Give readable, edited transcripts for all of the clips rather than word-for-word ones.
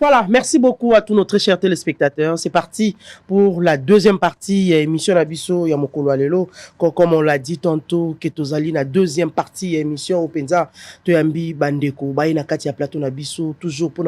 Voilà, merci beaucoup à tous nos très chers téléspectateurs. C'est parti pour la deuxième partie émission Nabiso Yamokolo Alelo. Comme on l'a dit tantôt, Ketozali la deuxième partie émission Openza Toyambi Bandeko Baina Katia Plateau Nabiso toujours pour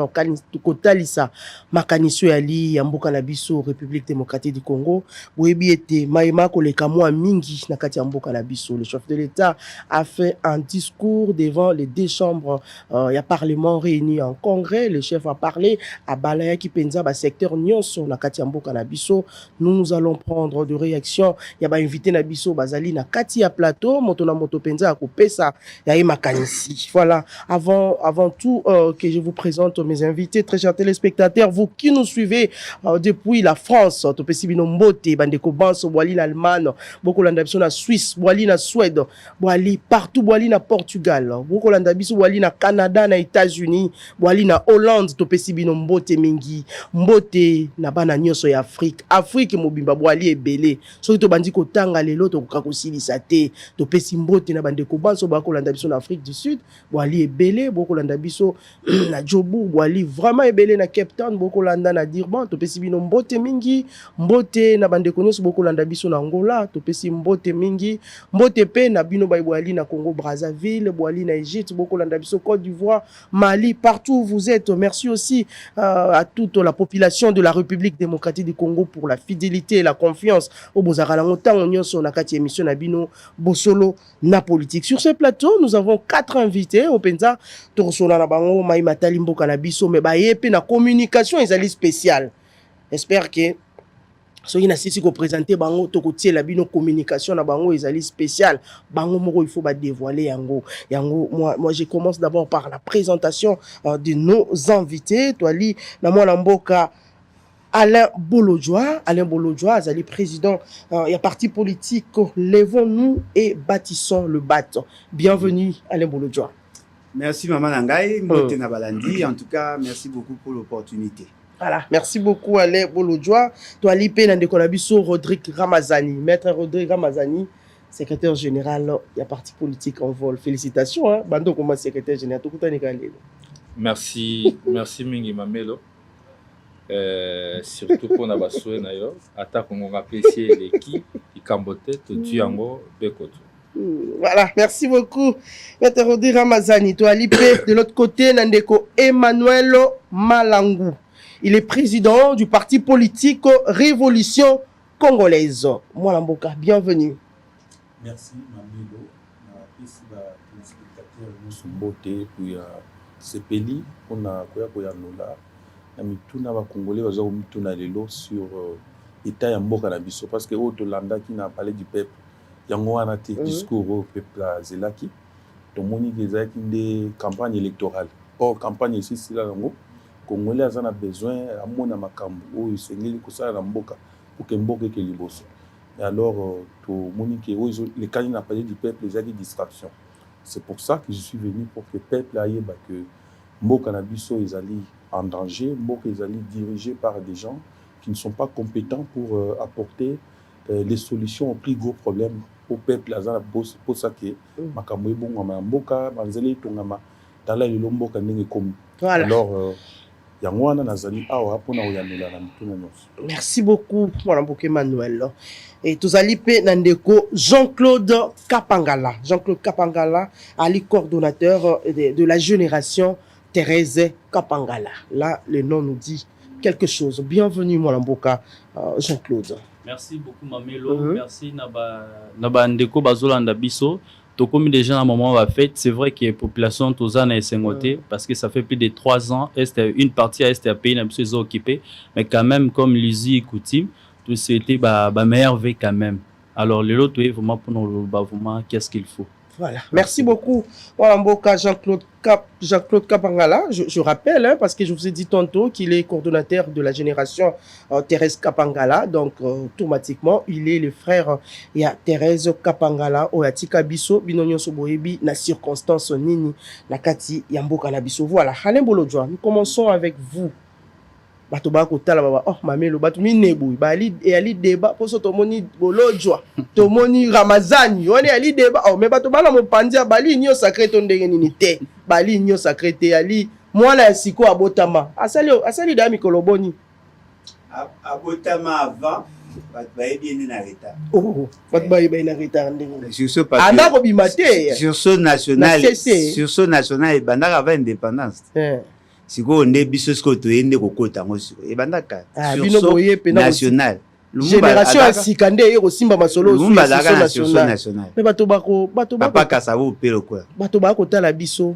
Kotalisa Makaniso Yali Yamboka Nabiso République démocratique du Congo. Boyebi était Maïma Koleka Mwa Mingi Nakati Yamboka Nabiso. Le chef de l'État a fait un discours devant les deux chambres. Il y a parlement réuni en congrès. Le chef a parlé à Balaya qui penza ba secteur nyonso na kati ya mboka na biso. Nous allons prendre de réaction. Il y a ba invité na biso bazali na kati ya plateau moto na moto penza a kopesa ya makanisi. Voilà, avant tout que je vous présente mes invités, très chers téléspectateurs, vous qui nous suivez depuis la France, topesi bino mbote bandeko banso boali na Allemagne, boko landa biso na Suisse, boali na Suède, boali partout, boali na Portugal, boko landa biso boali na Canada, na États-Unis, boali na Hollande, topesi bino mbote mingi, mbote na bana nyonso ya Afrique mobimba boali ebele. Soki to bandi kotanga lelo to kosilisa te, topesi mbote na bandeko banso bako landa biso na Afrique du Sud, boali ebele, boko landa biso na Joburg, boali vraiment ebele na Cape Town, boko landa na Durban, topesi bino mbote mingi, mbote na bandeko nyonso boko landa biso na Angola, topesi mbote mingi, mbote pe na bino boali na Congo Brazzaville, boali na Égypte, boko landa biso Côte d'Ivoire, Mali, partout où vous êtes. Merci aussi à toute la population de la République démocratique du Congo pour la fidélité et la confiance au Bozaralangotan, on y a quatre émissions Nabino, Bosolo, na politique. Sur ce plateau, nous avons 4 invités au Penza, Torosola Nabango, Maïma Talimbo Kanabiso, mais Bayepe na communication, ils allaient spécial. J'espère que so ina sisi ko présenter bango to kotie la bino communication na bango ezali spécial bango moko il faut ba dévoiler yango moi je commence d'abord par la présentation de nos invités toali na mwana mboka Alain Bolodjoa azali président il y a parti politique Lèvons-nous et bâtissons le BAT. Bienvenue Alain Bolodjoa. Merci maman Nangai, mbote na balandi. En tout cas, merci beaucoup pour l'opportunité. Voilà, merci beaucoup Alain Bolodjoa. Toi l'IP Nandeko Nabiso Rodrigue Ramazani, maître Rodrigue Ramazani, secrétaire général, il y a parti politique en vol. Félicitations hein, bando comme secrétaire général tout kutani kalelo. Merci mingi mamelo. Surtout pour na basoué na yo, ata kongo apprécier l'équipe, ikambote to tuango bekoto. Voilà, merci beaucoup maître Rodrigue Ramazani. Toi l'IP de l'autre côté Nandeko Emmanuel Malangu. Il est président du parti politique Révolution Congolaise. Moi, Mboka, bienvenue. Merci, Mamelo. Ici, les spectateurs, nous sommes beauté, puis CPLI, on a Koya Namituna va Congolais, on a Mituna Lelo sur l'État ya Mboka na biso. Parce que Otolanda qui n'a parlé du peuple, yango a été discours au peuple à Zelaki. Donc, on a des campagnes électorales. Or, campagne ici, c'est là, Congolais a besoin à mon amakambo ou il s'est mis à la mboka pour que mboka que liboso. Et alors tout monique les candidats n'a pas dit du peuple les a des distractions. C'est pour ça que je suis venu pour que le peuple aille que mboka na biso ils allaient en danger, mboka ils allaient dirigés par des gens qui ne sont pas compétents pour apporter les solutions aux plus gros problèmes au peuple azana boss pour ça que makambo ebonga ma mboka banzeli tongama tala le mboka ndenge comme alors merci beaucoup, Mwanamboke Emmanuel. Et tous alliés Nandeko Jean-Claude Kapangala. Jean-Claude Kapangala, Ali coordonnateur de la génération Thérèse Kapangala. Là, le nom nous dit quelque chose. Bienvenue, Mwanamboka Jean-Claude. Merci beaucoup, Mamelo. Merci, Naba Ndeko Bazolanda Biso. Tout comme déjà à un moment va fait, c'est vrai que la population Tozana est singotée parce que ça fait plus de 3 ans, une partie à STAP n'a pas été occupée, mais quand même, comme Lizzie et Coutume, tout c'était meilleur V quand même. Alors, l'autre, vraiment, pour nous, vraiment, qu'est-ce qu'il faut? Voilà, merci beaucoup. Voilà, Mboka Jean-Claude Kapangala, je rappelle, hein, parce que je vous ai dit tantôt qu'il est coordonnateur de la génération Thérèse Kapangala, donc automatiquement, il est le frère il y a Thérèse Kapangala, Oyatika Biso, Binonyo Soboebi, na circonstance Nini, Nakati Yamboka na Biso. Voilà, Alain Bolodjoa, nous commençons avec vous. Batoba kotala baba oh mamelo batu minebu bali et ali débat pour so tomoni Bolodjoa tomoni Ramazani on est ali débat oh mais batoba la mopandia bali nyo sacré ton ndenge nini te bali nyo sacré te ali Moi là siko abotama. Asali da mikolo boni. Abotama avant, baye bien na retard. Oh, baye bien na retard ndenge. Sur ce papier. Anda ko bimate. Sur ce national et bandaka avant indépendance. Siko nde biso sko to yende kokota ngo siko. E bandaka. Sur ce national. Génération à Sikande et Rosimba Masolo sur national. Mais bato papa kasavo pelo quoi. Bato bako tala biso.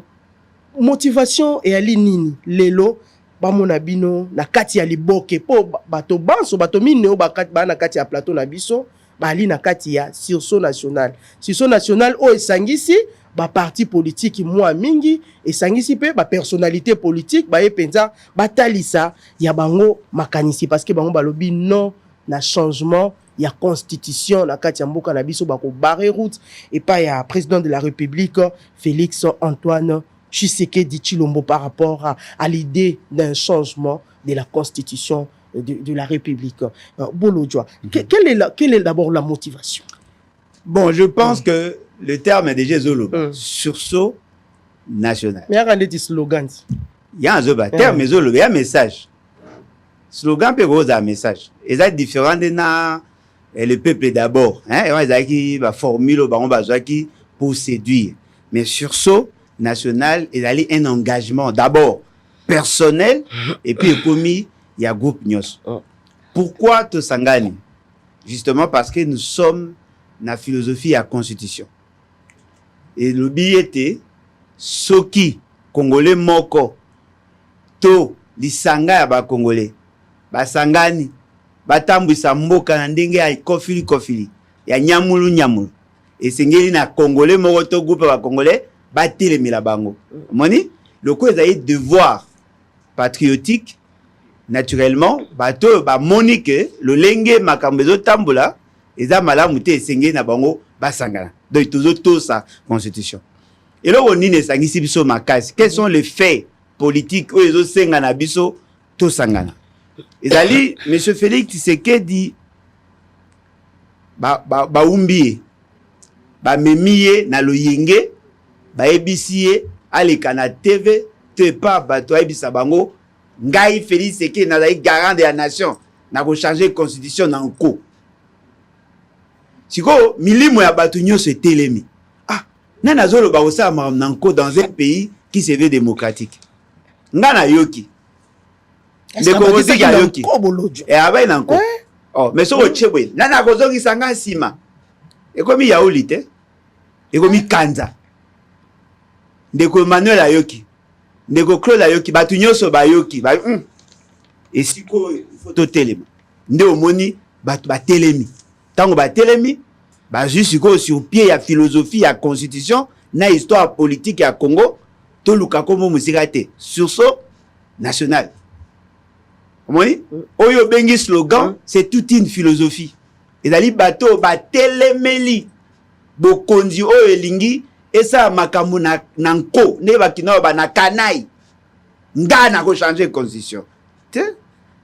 Motivation et ali nini lelo ba mona bino na kati ya liboke po bato banso bato mineo ba na kati ya plateau na biso ba ali na kati ya sursaut national. Sursaut national o esangisi ba parti politique moi mingi esangisi pe ba personnalité politique ba epenza batalisa ya bango makanisi parce que bango balobi non na changement ya constitution na kati ya mboka na biso bako barrer route et pas ya président de la République Félix Antoine Tshisekedi Tshilombo par rapport à l'idée d'un changement de la constitution de la République. Bolodjoa, quelle est d'abord la motivation? Bon, je pense que le terme est déjà zolo. Sursaut national. Mais il y a des slogans. Il y a un terme zolo, il y a un message. Slogan peut avoir un message. Et ça différent de le peuple d'abord. Hein, il y a qui formule pour séduire. Mais sursaut national, il y a un engagement d'abord personnel et puis commis il y a groupe Nyos. Pourquoi tout sangani? Justement parce que nous sommes dans la philosophie à constitution. Et le billet soki congolais moko to lisanga ya ba congolais basangani batambwisa mboka na ndenge ya kofili ya nyamulu esengeli na congolais moko to groupe ba congolais batelemela bango moni le ko ezali devoir patriotique naturellement bato ba monique le lenge makambo ezotambola eza malamu te esengeli na bango basangana donc toujours sa constitution et là on esangisi biso makasi quels sont les faits politiques oyo ezosenga na biso to sangana ezali monsieur Félix Tshisekedi ba umbiye ba memiye na loyenge ba ebisiye aleka na TV te pa bato ebisa bango ngai Félix Tshisekedi na la garant de la nation na ko changer constitution na nko siko milimo ya bato nyonso etelemi nana zolo ba osama na nko dans un pays qui se veut démocratique ngana yoki de Congolais ya yoki et abai na nko oh mais so ochebwe nana kozoki sanga sima ekomi yauli te ekomi kanza ndeko Emmanuel ayoki ndeko Claude ayoki batu nyonso bayoki ba et siko photo telema nde omoni batu batelemi tango batelemi ba juste sur pied ya philosophie ya constitution na histoire politique ya Congo to luka komo musikate sursaut national. Omoni oyo bengi slogan c'est toute une philosophie. Ezali bato batelemeli bokonzi oyo elingi esa makambo na nko ne bakina ba na kanai ngana ko changer constitution. Te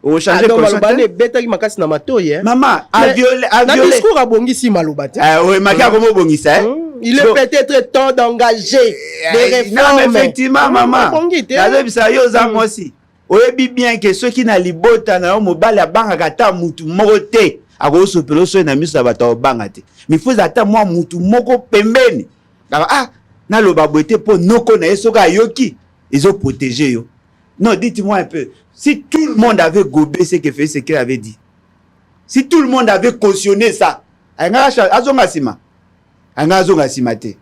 o changer constitution betaki makasi na matoye mama a violé na discours abongisi malobate oui maka komo bongisa il est peut-être temps d'engager des réformes. Non, effectivement maman azobisa yo za mosi oyebi bien que ceux qui na libota na mobile abanga kata mutu moko te akosopelo so na miso bato obanga te mais faut ata moi mutu moko pembeni na loba boete po noko na esoka yoki ils ont protégé yo. Non, dites-moi un peu, si tout le monde avait gobé ce que fait ce qu'il avait dit, si tout le monde avait cautionné ça, azonga sima te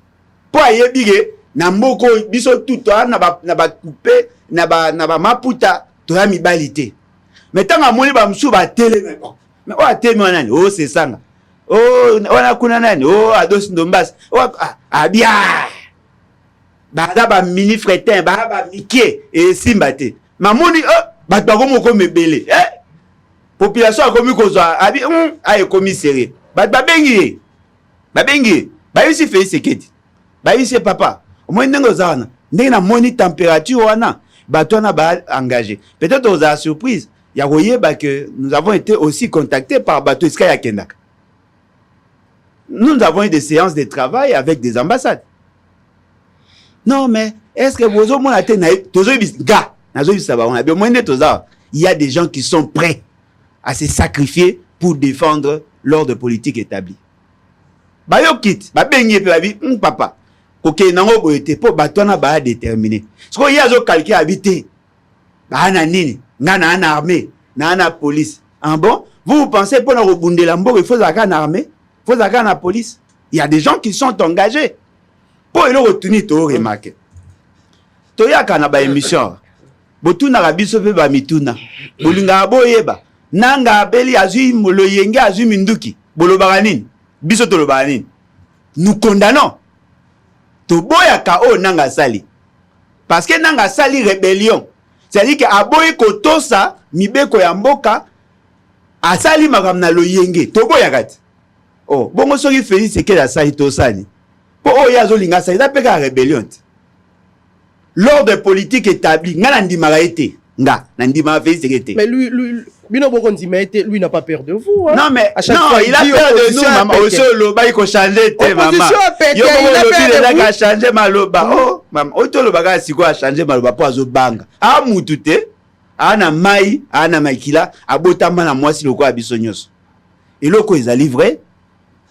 po ayebige na mboko biso tout na ba couper na ba maputa to ya mibali te mais tanga moni ba msu ba tele mais o atemi nani o c'est sanga o wana kuna nani o ados ndombas o abia ba mini fretin ba mikie et simbate mamoni bato bakomoko mebele population akomi kozwa abi aye komi serré bato babengi bayisi Félix Tshisekedi bayisi papa omoi ndenge oza wana ndenge na moni température wana bato wana ba engagé peut-être oza surprise ya koyeba que nous avons été aussi contactés par bato esika ya kendaka. Nous avons eu des séances de travail avec des ambassades. Non, mais est-ce que vous avez il y a des gens qui sont prêts à se sacrifier pour défendre l'ordre politique établi. Bayo kit, ba benye pe babi, papa. Koke nango boyete po batona ba déterminer. Ce qu'on y a zo calquer habité. Ba na nini, na armée, na police. En bon, vous pensez pour nous rebonder la mbo, il faut zaka na armée, il faut zaka na police. Il y a des gens qui sont engagés. Pour le retenir to remarquer. To ya kana ba émission. Botuna rabiso pe ba mituna. Bolinga boyeba. Nanga beli azui molo yenge azui minduki. Bolobaka nini? Biso tolobaka nini? Nous condamnons. Toboya kao nanga sali. Parce que nanga sali rébellion. C'est-à-dire que aboyi kotosa mibeko ya mboka asali makamna lo yenge. Toboya kati. Oh, bongo soki Félix Tshisekedi asali tosali. Po oyo azolinga sali da peka rébellion. L'ordre politique établi, nga nandimaka ete. Nga nandimaka Félix Tshisekedi. Mais lui lui n'a pas peur de vous. Hein? Non, mais à chaque non, fois, il a peur de nous, maman. Aussi, loba, il faut changer, maman. Il a peur changer ma loba. Oh, maman. Auto loba, si quoi changer ma loba pour azo banga. Ah, moutute. Ana mai, ana maikila. Abotama na moi si le quoi abisonyos. Et loko ils a livré.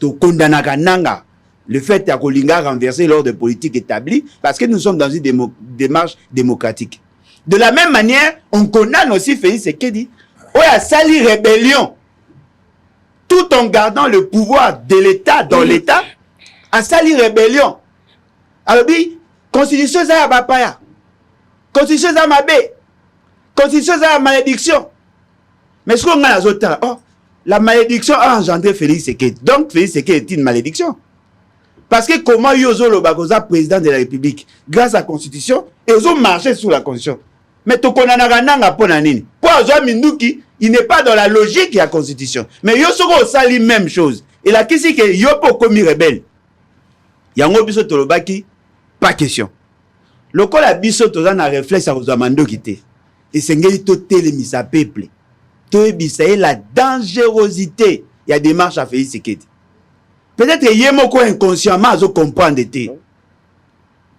To kondanaka nanga. Le fait à Kolinga renverser l'ordre politique établi parce que nous sommes dans une démarche démocratique. De la même manière, on condamne aussi Félix Tshisekedi. Oh, il y a sali rébellion. Tout en gardant le pouvoir de l'État dans l'État, à sali rébellion. Alors, constitution ça bapaya. Constitution ça mabé. Constitution ça malédiction. Mais ce qu'on a les autres, oh, la malédiction a engendré Félix Tshisekedi. Donc, Félix Tshisekedi est une malédiction. Parce que comment Yozo Lobagoza, président de la République, grâce à la Constitution, ils ont marché sous la Constitution. Mais Tokonanagananga Ponanini. Pour Azoa Minduki, il n'est pas dans la logique de la Constitution. Mais Yosoko sali même chose. Et là, qui c'est que Yopo commis rebelle? Yango biso tolobaki, pas question. Le col a biso tozan a réflexe à Azoa Mandoki te. Et c'est ngeli to telemisa peuple. To ebisaye la dangerosité. Il y a des marches à Félix Tshisekedi. Peut-être que Yemoko inconsciemment azo comprendre te.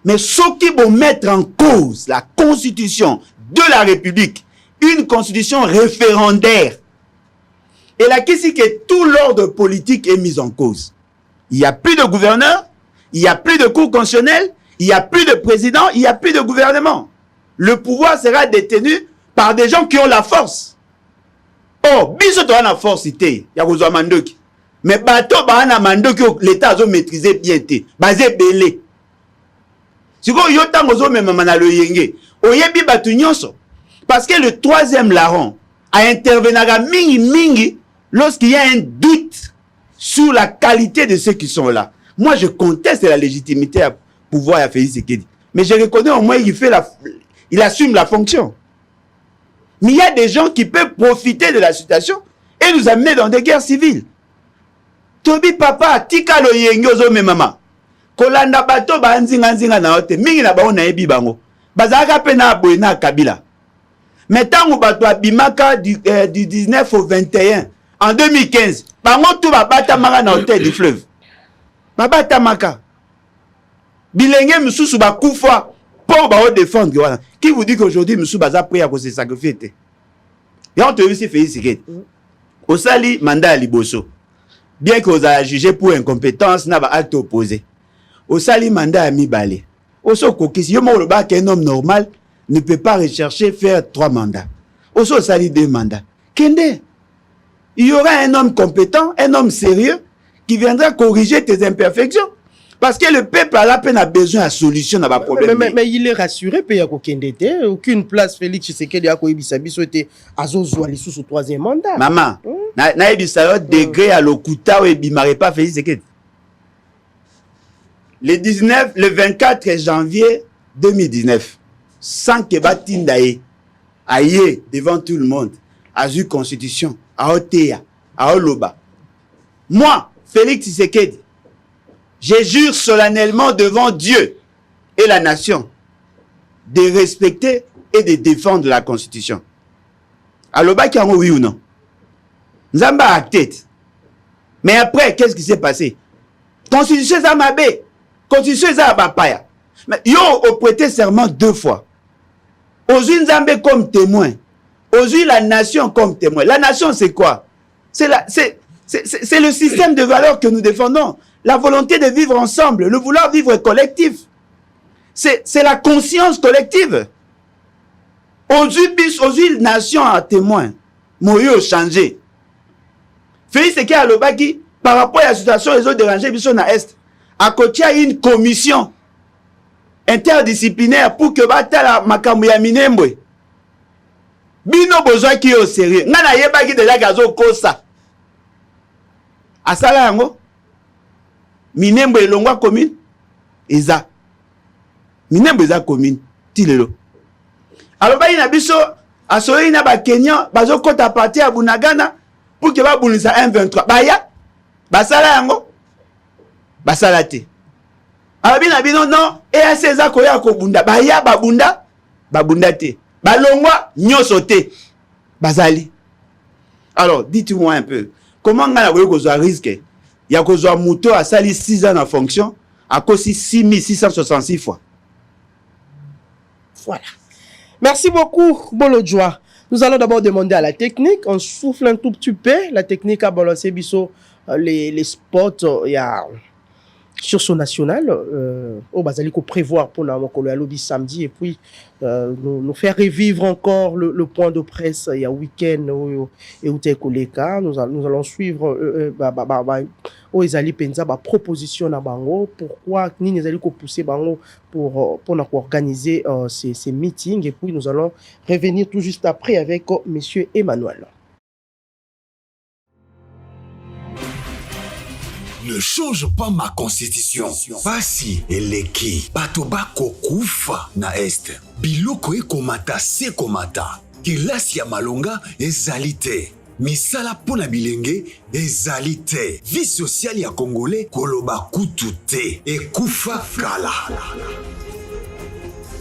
Mais ceux qui vont mettre en cause la constitution de la République, une constitution référendaire, et là, qu'est-ce que tout l'ordre politique est mis en cause? Il n'y a plus de gouverneur, il n'y a plus de cour constitutionnelle, il n'y a plus de président, il n'y a plus de gouvernement. Le pouvoir sera détenu par des gens qui ont la force. Oh, biso to na force ité, ya kozwa mandoki. Mais bato ba na mandoki l'État a maîtrisé bien té, basé belé. Si vous avez un peu de parce que le troisième larron a intervenu mingi lorsqu'il y a un doute sur la qualité de ceux qui sont là. Moi, je conteste la légitimité à pouvoir à Félix Tshisekedi. Mais je reconnais au moins il assume la fonction. Mais il y a des gens qui peuvent profiter de la situation et nous amener dans des guerres civiles. Tobi papa, tika lo yengozo me mama. Kolanda bato ba nzinga na ote mingi na ba na ebi bango bazaka pe na boy na Kabila mais tangu bato abimaka du 19 au 21 en 2015 bango tout ba batamaka na hôtel du fleuve ba batamaka bilenge mususu ba kufa pour ba défendre voilà qui vous dit qu'aujourd'hui mususu baza prêt à se sacrifier te et on te aussi Félix Tshisekedi au sali mandat liboso bien que vous avez jugé pour incompétence na ba acte opposé. Au sali mandat à mi-balé. Au sokokisi, yo mo loba qu'un homme normal ne peut pas rechercher faire 3 mandats. Au sali 2 mandats. Kende, il y aura un homme compétent, un homme sérieux qui viendra corriger tes imperfections. Parce que le peuple à la peine a besoin de solution à problème. Mais il est rassuré, il y a aucune place Félix Tshisekedi a été azozwali sous 3e mandat. Maman, na ebisa degré à l'okuta ou ebimare pas Félix Tshisekedi. Le 24 janvier 2019, sans que Batindaye aille devant tout le monde, à une constitution, à Otea, à Oloba. Moi, Félix Tshisekedi, je jure solennellement devant Dieu et la nation de respecter et de défendre la constitution. Aloba qui a oui ou non? Nzamba a tête. Mais après, qu'est-ce qui s'est passé? Constitution Zamabé. Constitution ça bapaya. Mais yo, au prêter serment 2 fois. Aujourd'hui, Nzambe comme témoin. Aujourd'hui, la nation comme témoin. La nation, c'est quoi? C'est le système de valeurs que nous défendons. La volonté de vivre ensemble, le vouloir vivre collectif. C'est la conscience collective. Aujourd'hui, nation a témoin. Moyo changé. Félix Tshisekedi alobaki par rapport à la situation les autres dérangés biso na est. À côté il y a une commission interdisciplinaire pour que batala makambo ya minembwe. Bino besoin qui au sérieux. Ngana yebaki déjà gazo kosa. Asala yango. Minembwe elongwa commune. Eza. Minembwe eza commune. Tilelo. Alors ba ina biso asoyi na ba Kenya bazo kota parti ya Bunagana pour que ba bunisa M23. Baya basala yango. Basala te. Alors bina bino non EAC eza koya ko bunda. Baya babunda babunda te. Balongwa nyoso te. Bazali. Alors dites-moi un peu comment ngana koyo kozwa risque ya kozwa muto a sali 6 ans en fonction à cause 6666 fois. Voilà. Merci beaucoup, Bolodjoa. Nous allons d'abord demander à la technique. On souffle un tout petit peu. La technique a balancé biso les spots. Il y a sur son national. Au Basaliko prévoir pour la lobby samedi et puis nous faire revivre encore le point de presse. Il y a week-end et où t'es Koleka. Nous allons suivre Ezali Penza proposition na bango pourquoi ni ezali ko pousser bango pour organiser ces meetings et puis nous allons revenir tout juste après avec monsieur Emmanuel. Ne change pas ma constitution. Basi eleki batoba kokufa na est. Biloko ekomata se komata. Kelasi ya malonga ezali te. Misala pona bilenge ezali te. Vie sociale ya congolais koloba kutu te. Ekufa kala.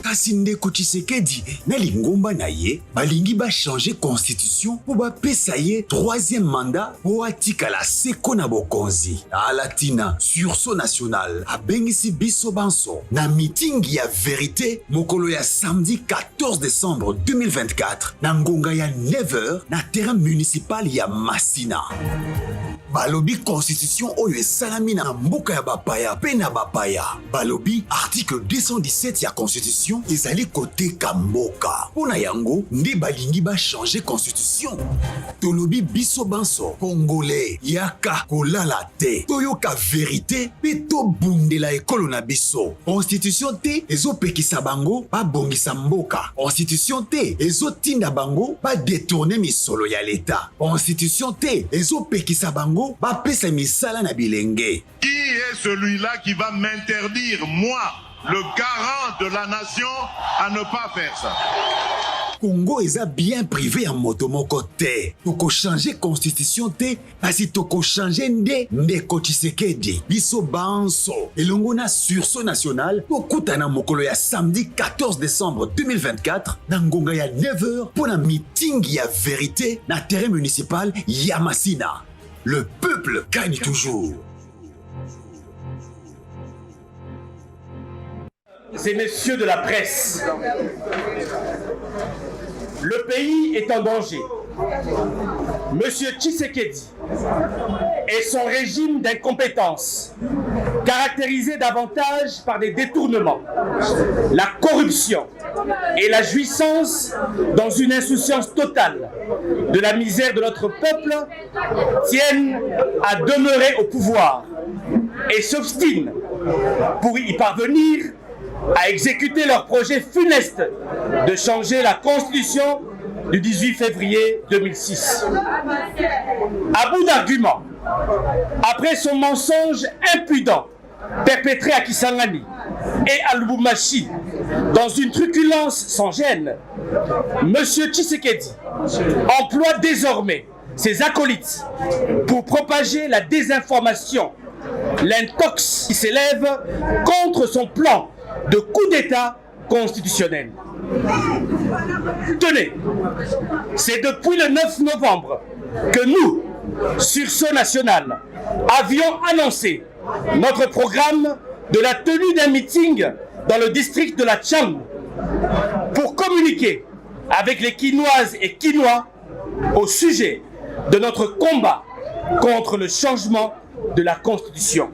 Kasi ndeko Tshisekedi na lingomba na ye balingi ba changer constitution pour ba pesa ye 3e mandat pour atikala seko na bokonzi. Alatina sursaut national abengisi biso banso na meeting ya vérité mokolo ya samedi 14 décembre 2024 na ngonga ya 9h na terrain municipal ya Masina. Balobi constitution oyo esalami na mboka ya bapaya pe na bapaya. Balobi article 217 ya constitution ezali koteka mboka. Pona yango nde balingi ba changer constitution. Tolobi biso banso congolais yaka kolala te. Toyoka vérité pe to bundela ekolo na biso. Constitution te ezopekisa bango ba bongisa mboka. Constitution te ezotinda bango ba détourner misolo ya l'état. Constitution te ezopekisa bango ba pesa misala na bilenge. Qui est celui-là qui va m'interdire, moi, le garant de la nation, à ne pas faire ça? Congo eza bien privé en motomoko te. Toko changer constitution te, asi toko changer ndeko Tshisekedi. Biso banso. Elongo na sursaut national, tokuta na mokolo ya samedi 14 décembre 2024, na ngonga ya 9h, pour la meeting ya vérité, na terrain municipal ya Masina. Le peuple gagne toujours. Ces messieurs de la presse, le pays est en danger. Monsieur Tshisekedi et son régime d'incompétence, caractérisé davantage par des détournements, la corruption et la jouissance dans une insouciance totale de la misère de notre peuple, tiennent à demeurer au pouvoir et s'obstinent pour y parvenir à exécuter leur projet funeste de changer la constitution du 18 février 2006. À bout d'arguments, après son mensonge impudent perpétré à Kisangani et à Lubumbashi dans une truculence sans gêne, M. Tshisekedi emploie désormais ses acolytes pour propager la désinformation, l'intox qui s'élève contre son plan de coup d'État constitutionnel. Tenez, c'est depuis le 9 novembre que nous, Sursaut National, avions annoncé notre programme de la tenue d'un meeting dans le district de la Tchang pour communiquer avec les Quinoises et Quinois au sujet de notre combat contre le changement de la Constitution.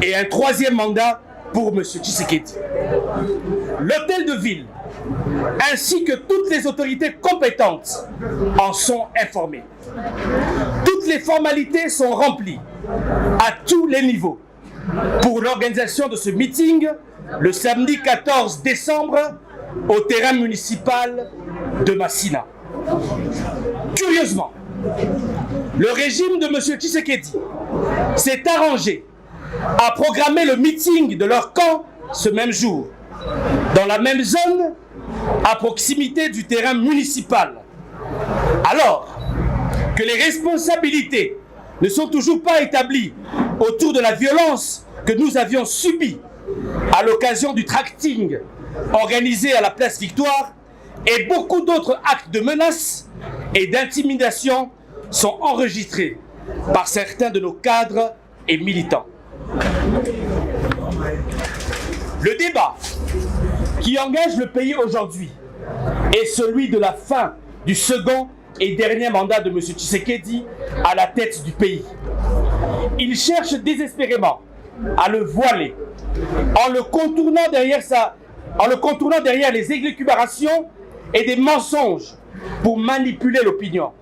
Et un troisième mandat pour M. Tshisekedi. L'hôtel de ville ainsi que toutes les autorités compétentes en sont informées. Toutes les formalités sont remplies à tous les niveaux pour l'organisation de ce meeting le samedi 14 décembre au terrain municipal de Massina. Curieusement, le régime de M. Tshisekedi s'est arrangé à programmer le meeting de leur camp ce même jour, dans la même zone, à proximité du terrain municipal, alors que les responsabilités ne sont toujours pas établies autour de la violence que nous avions subie à l'occasion du tracting organisé à la place Victoire, et beaucoup d'autres actes de menaces et d'intimidation sont enregistrés par certains de nos cadres et militants. Le débat qui engage le pays aujourd'hui est celui de la fin du second et dernier mandat de M. Tshisekedi à la tête du pays. Il cherche désespérément à le voiler en le contournant derrière les élucubrations et des mensonges pour manipuler l'opinion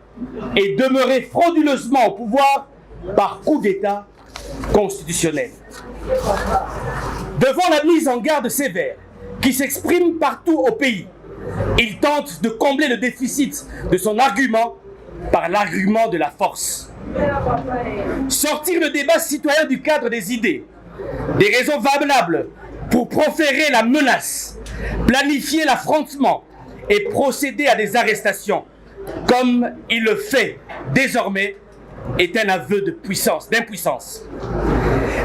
et demeurer frauduleusement au pouvoir par coup d'État constitutionnel. Devant la mise en garde sévère qui s'exprime partout au pays, il tente de combler le déficit de son argument par l'argument de la force. Sortir le débat citoyen du cadre des idées, des raisons valables pour proférer la menace, planifier l'affrontement et procéder à des arrestations, comme il le fait désormais, est un aveu d'impuissance.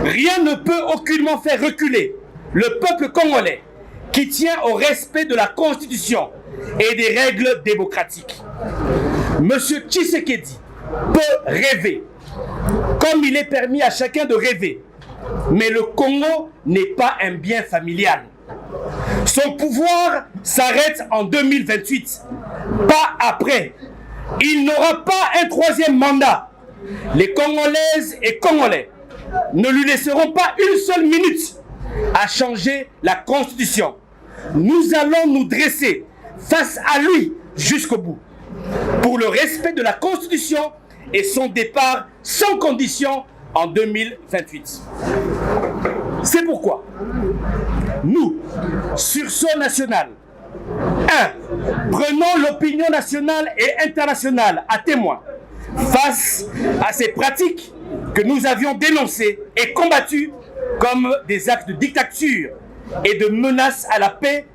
Rien ne peut aucunement faire reculer le peuple congolais qui tient au respect de la Constitution et des règles démocratiques. Monsieur Tshisekedi peut rêver, comme il est permis à chacun de rêver, mais le Congo n'est pas un bien familial. Son pouvoir s'arrête en 2028, pas après. Il n'aura pas un troisième mandat. Les Congolaises et Congolais ne lui laisseront pas une seule minute à changer la Constitution. Nous allons nous dresser face à lui jusqu'au bout, pour le respect de la Constitution et son départ sans condition en 2028. C'est pourquoi nous, Sursaut National, 1. Prenons l'opinion nationale et internationale à témoin face à ces pratiques que nous avions dénoncées et combattues comme des actes de dictature et de menaces à la paix.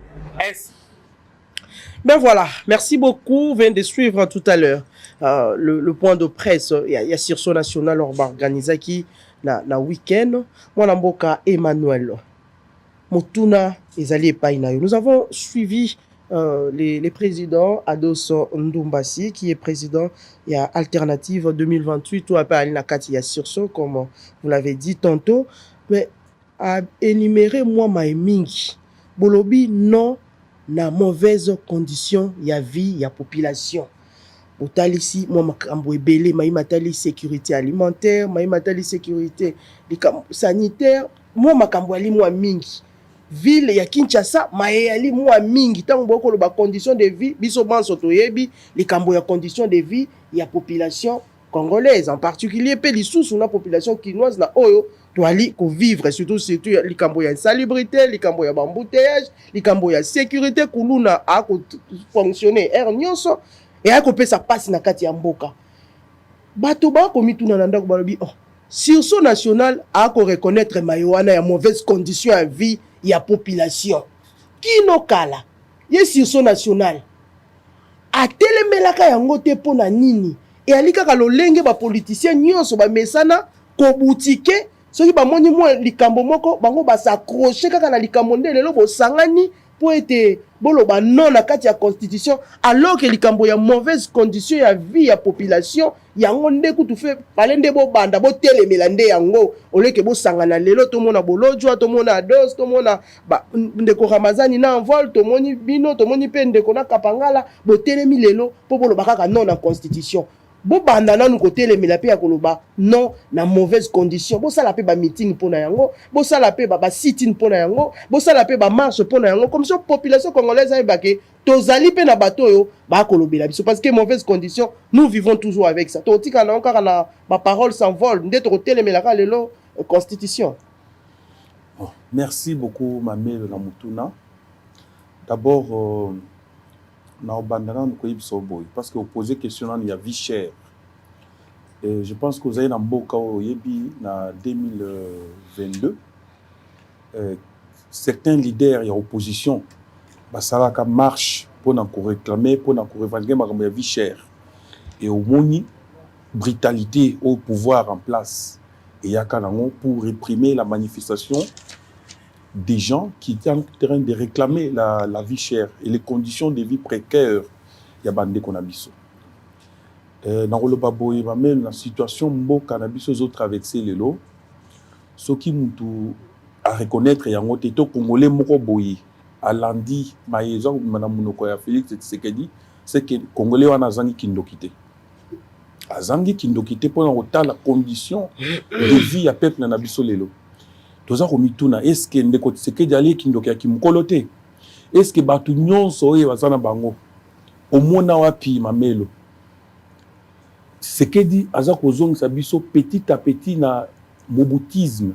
Ben voilà, merci beaucoup. Vient de suivre tout à l'heure le point de presse. Il y a Sursaut National organisé qui na week-end. Moi, Mboka Emmanuel Motuna ezali epai na yo. Nous avons suivi les présidents Ados Ndumbasi, qui est président il y a Alternative 2028 ou à Alina Kati ya Sursaut, comme vous l'avez dit tantôt, mais à énumérer moi Maïmingi Bolobi non na mauvaise condition ya vie ya population. Otalisi moi makambo ebele maïmatali sécurité alimentaire, maïmatali sécurité sanitaire, moi makambo ali moi mingi. Ville ya Kinshasa mayali moi mingi tant boko ba condition de vie biso banso toyebi likambo ya condition de vie ya population congolaise, en particulier pe lisusu na population quinoise na oyo toali ko vivre surtout likambo ya insalubrité, likambo ya bambouteillage, likambo ya sécurité kuluna a ko fonctionner nyonso et a ko pesa passe na kati ya mboka bato ba ko mituna na ndako balobi oh Sursaut National a ko reconnaître mayoana ya mauvaise condition ya vie ya population kino kala ye Sursaut National atelemelaka yango te pona nini e alikaka lolenge ba politicien nyonso ba mesana ko boutique soki ba moni mo likambo moko bango ba s'accrocher kaka na likambo ndele lo bo sangani pour être boloba non na kati ya constitution alors que likambo ya mauvaise condition ya vie ya population yango nde kutu fe palende bo banda bo telemela nde yango oleke bo sangana lelo to mona bolojwa to mona ados to mona ba ndeko Ramazani na envol to moni bino to moni pe ndeko na Kapangala bo telemi lelo po boloba kaka non na constitution bo banda nanu ko telemela pe ya koloba non na mauvaise condition bo sala pe ba meeting pona yango bo sala pe ba sit-in pona yango bo sala pe ba marche pona yango comme ça population congolaise a baké tozali pe na bato yo ba kolobela biso parce que mauvaise condition nous vivons toujours avec ça to tika na encore na ba parole s'envole nde to telemela ka lelo constitution. Merci beaucoup Mamelo na Mutuna. D'abord na obandana nous koyi biso boy parce que poser question il y a vie chère. Et je pense que vous avez dans mboka oyebi na 2022 certains leaders et opposition basalaka marche pour réclamer pour revendiquer makambo ya vie chère et au moni brutalité au pouvoir en place et yakanango pour réprimer la manifestation des gens qui étaient en train de réclamer la vie chère et les conditions de vie précaires ya bande konabiso dans le baboy même la situation mboka na biso zo traverser lelo ce qui mutu à reconnaître yango teto congolais moko boyi à lundi maïzo madame munoko ya Félix Tshisekedi c'est que congolais wana zangi kindokité azangi kindokité pour na la condition de vie ya peuple na biso lelo toza komituna est-ce que ndeko Tshisekedi ali kindoki ya kimukolote est-ce que batu nyonso oyo bazana bango omona wapi Mamelo Tshisekedi aza kozongisa biso petit à petit na mobutisme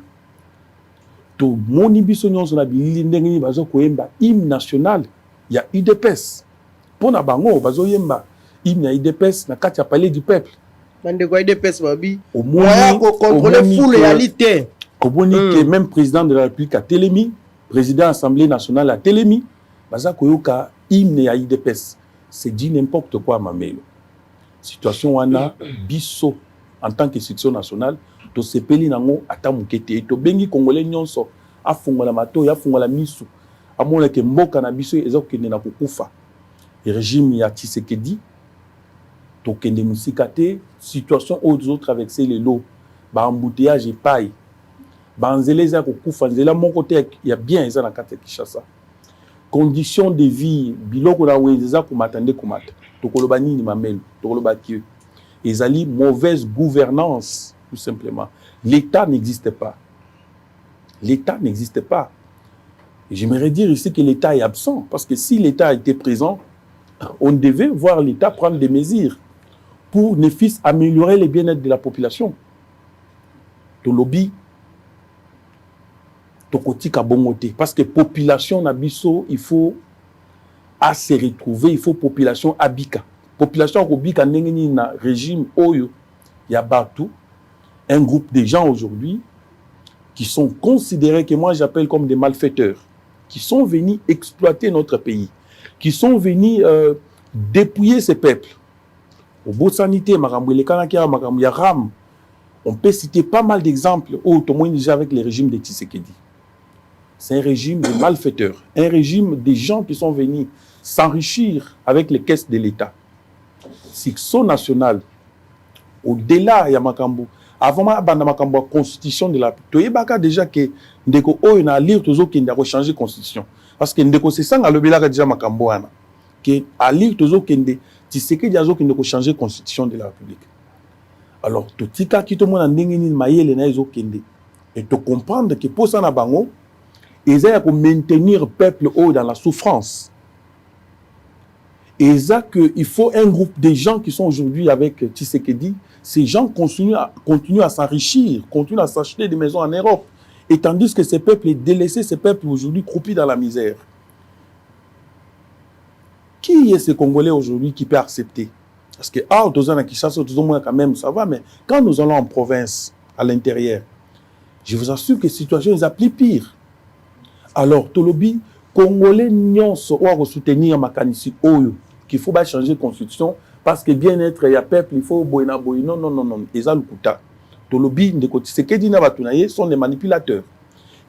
to moni biso nyonso na bilili ndenge ni bazo koyemba hymne national ya UDPS pona bango bazo yemba hymne ya UDPS na kati ya palais du peuple bande ko UDPS babi moya ko contrôler foule réalité Koboni que même président de la République a télémi, président de l'Assemblée nationale a télémi, baza koyoka hymne ya IDPS. C'est dit n'importe quoi Mamelo. Situation wana biso en tant qu'institution nationale, to sepeli nango atamukete to bengi congolais nyonso afungola mato ya fungola misu. Amona ke mboka na biso ezokende na kokufa. Le régime ya Tshisekedi to kende musikate situation aux autres avec les lots, ba embouteillage et paille. Banzeleza kokufa nzela mon côté ya bien eza na kati Kinshasa conditions de vie biloko na wezeza komatande komata tokoloba nini Mamelo tokoloba ki ezali mauvaise gouvernance tout simplement l'état n'existe pas et j'aimerais dire ici que l'état est absent parce que si l'état était présent on devait voir l'état prendre des mesures pour ne fût-ce améliorer le bien-être de la population to lobby parce que population nabiso il faut à se retrouver il faut population abika population abika ndengeni na régime oyo ya batu un groupe de gens aujourd'hui qui sont considérés que moi j'appelle comme des malfaiteurs qui sont venus exploiter notre pays qui sont venus dépouiller ces peuples au beau sanité makambo lekanaki makambo ya ram on peut citer pas mal d'exemples au tomoin déjà avec les régimes de Tshisekedi. C'est un régime de malfaiteurs, un régime des gens qui sont venus s'enrichir avec les caisses de l'État. Succès national, au-delà, il y a Makambo. Avant la constitution de la République, il y a déjà que Ndeko Oyo na lire toujours qu'il a changé la constitution. Parce que Ndeko c'est ça, il a déjà Makambo. Que à lire toujours qu'il Tshisekedi a changé la constitution de la République. Alors, tout ce qui est en et de comprendre que pour ça, ils ont maintenir le peuple dans la souffrance. Et ça qu'il faut un groupe de gens qui sont aujourd'hui avec Tshisekedi, ces gens continuent à s'enrichir, continuent à s'acheter des maisons en Europe. Et tandis que ces peuples est délaissé, ces peuples aujourd'hui croupis dans la misère. Qui est ce Congolais aujourd'hui qui peut accepter? Parce que, quand même, ça va, mais quand nous allons en province, à l'intérieur, je vous assure que la situation est plus pire. Alors, Tolobi, Congolais n'ont pas soutenir Makanisi Oyo, qu'il faut pas changer la constitution, parce que bien-être, il y a peuple, il faut boina boy. Non, non, non, non. Et ça, le kouta. Tolobi, ce que dit Nabatunaye sont des manipulateurs.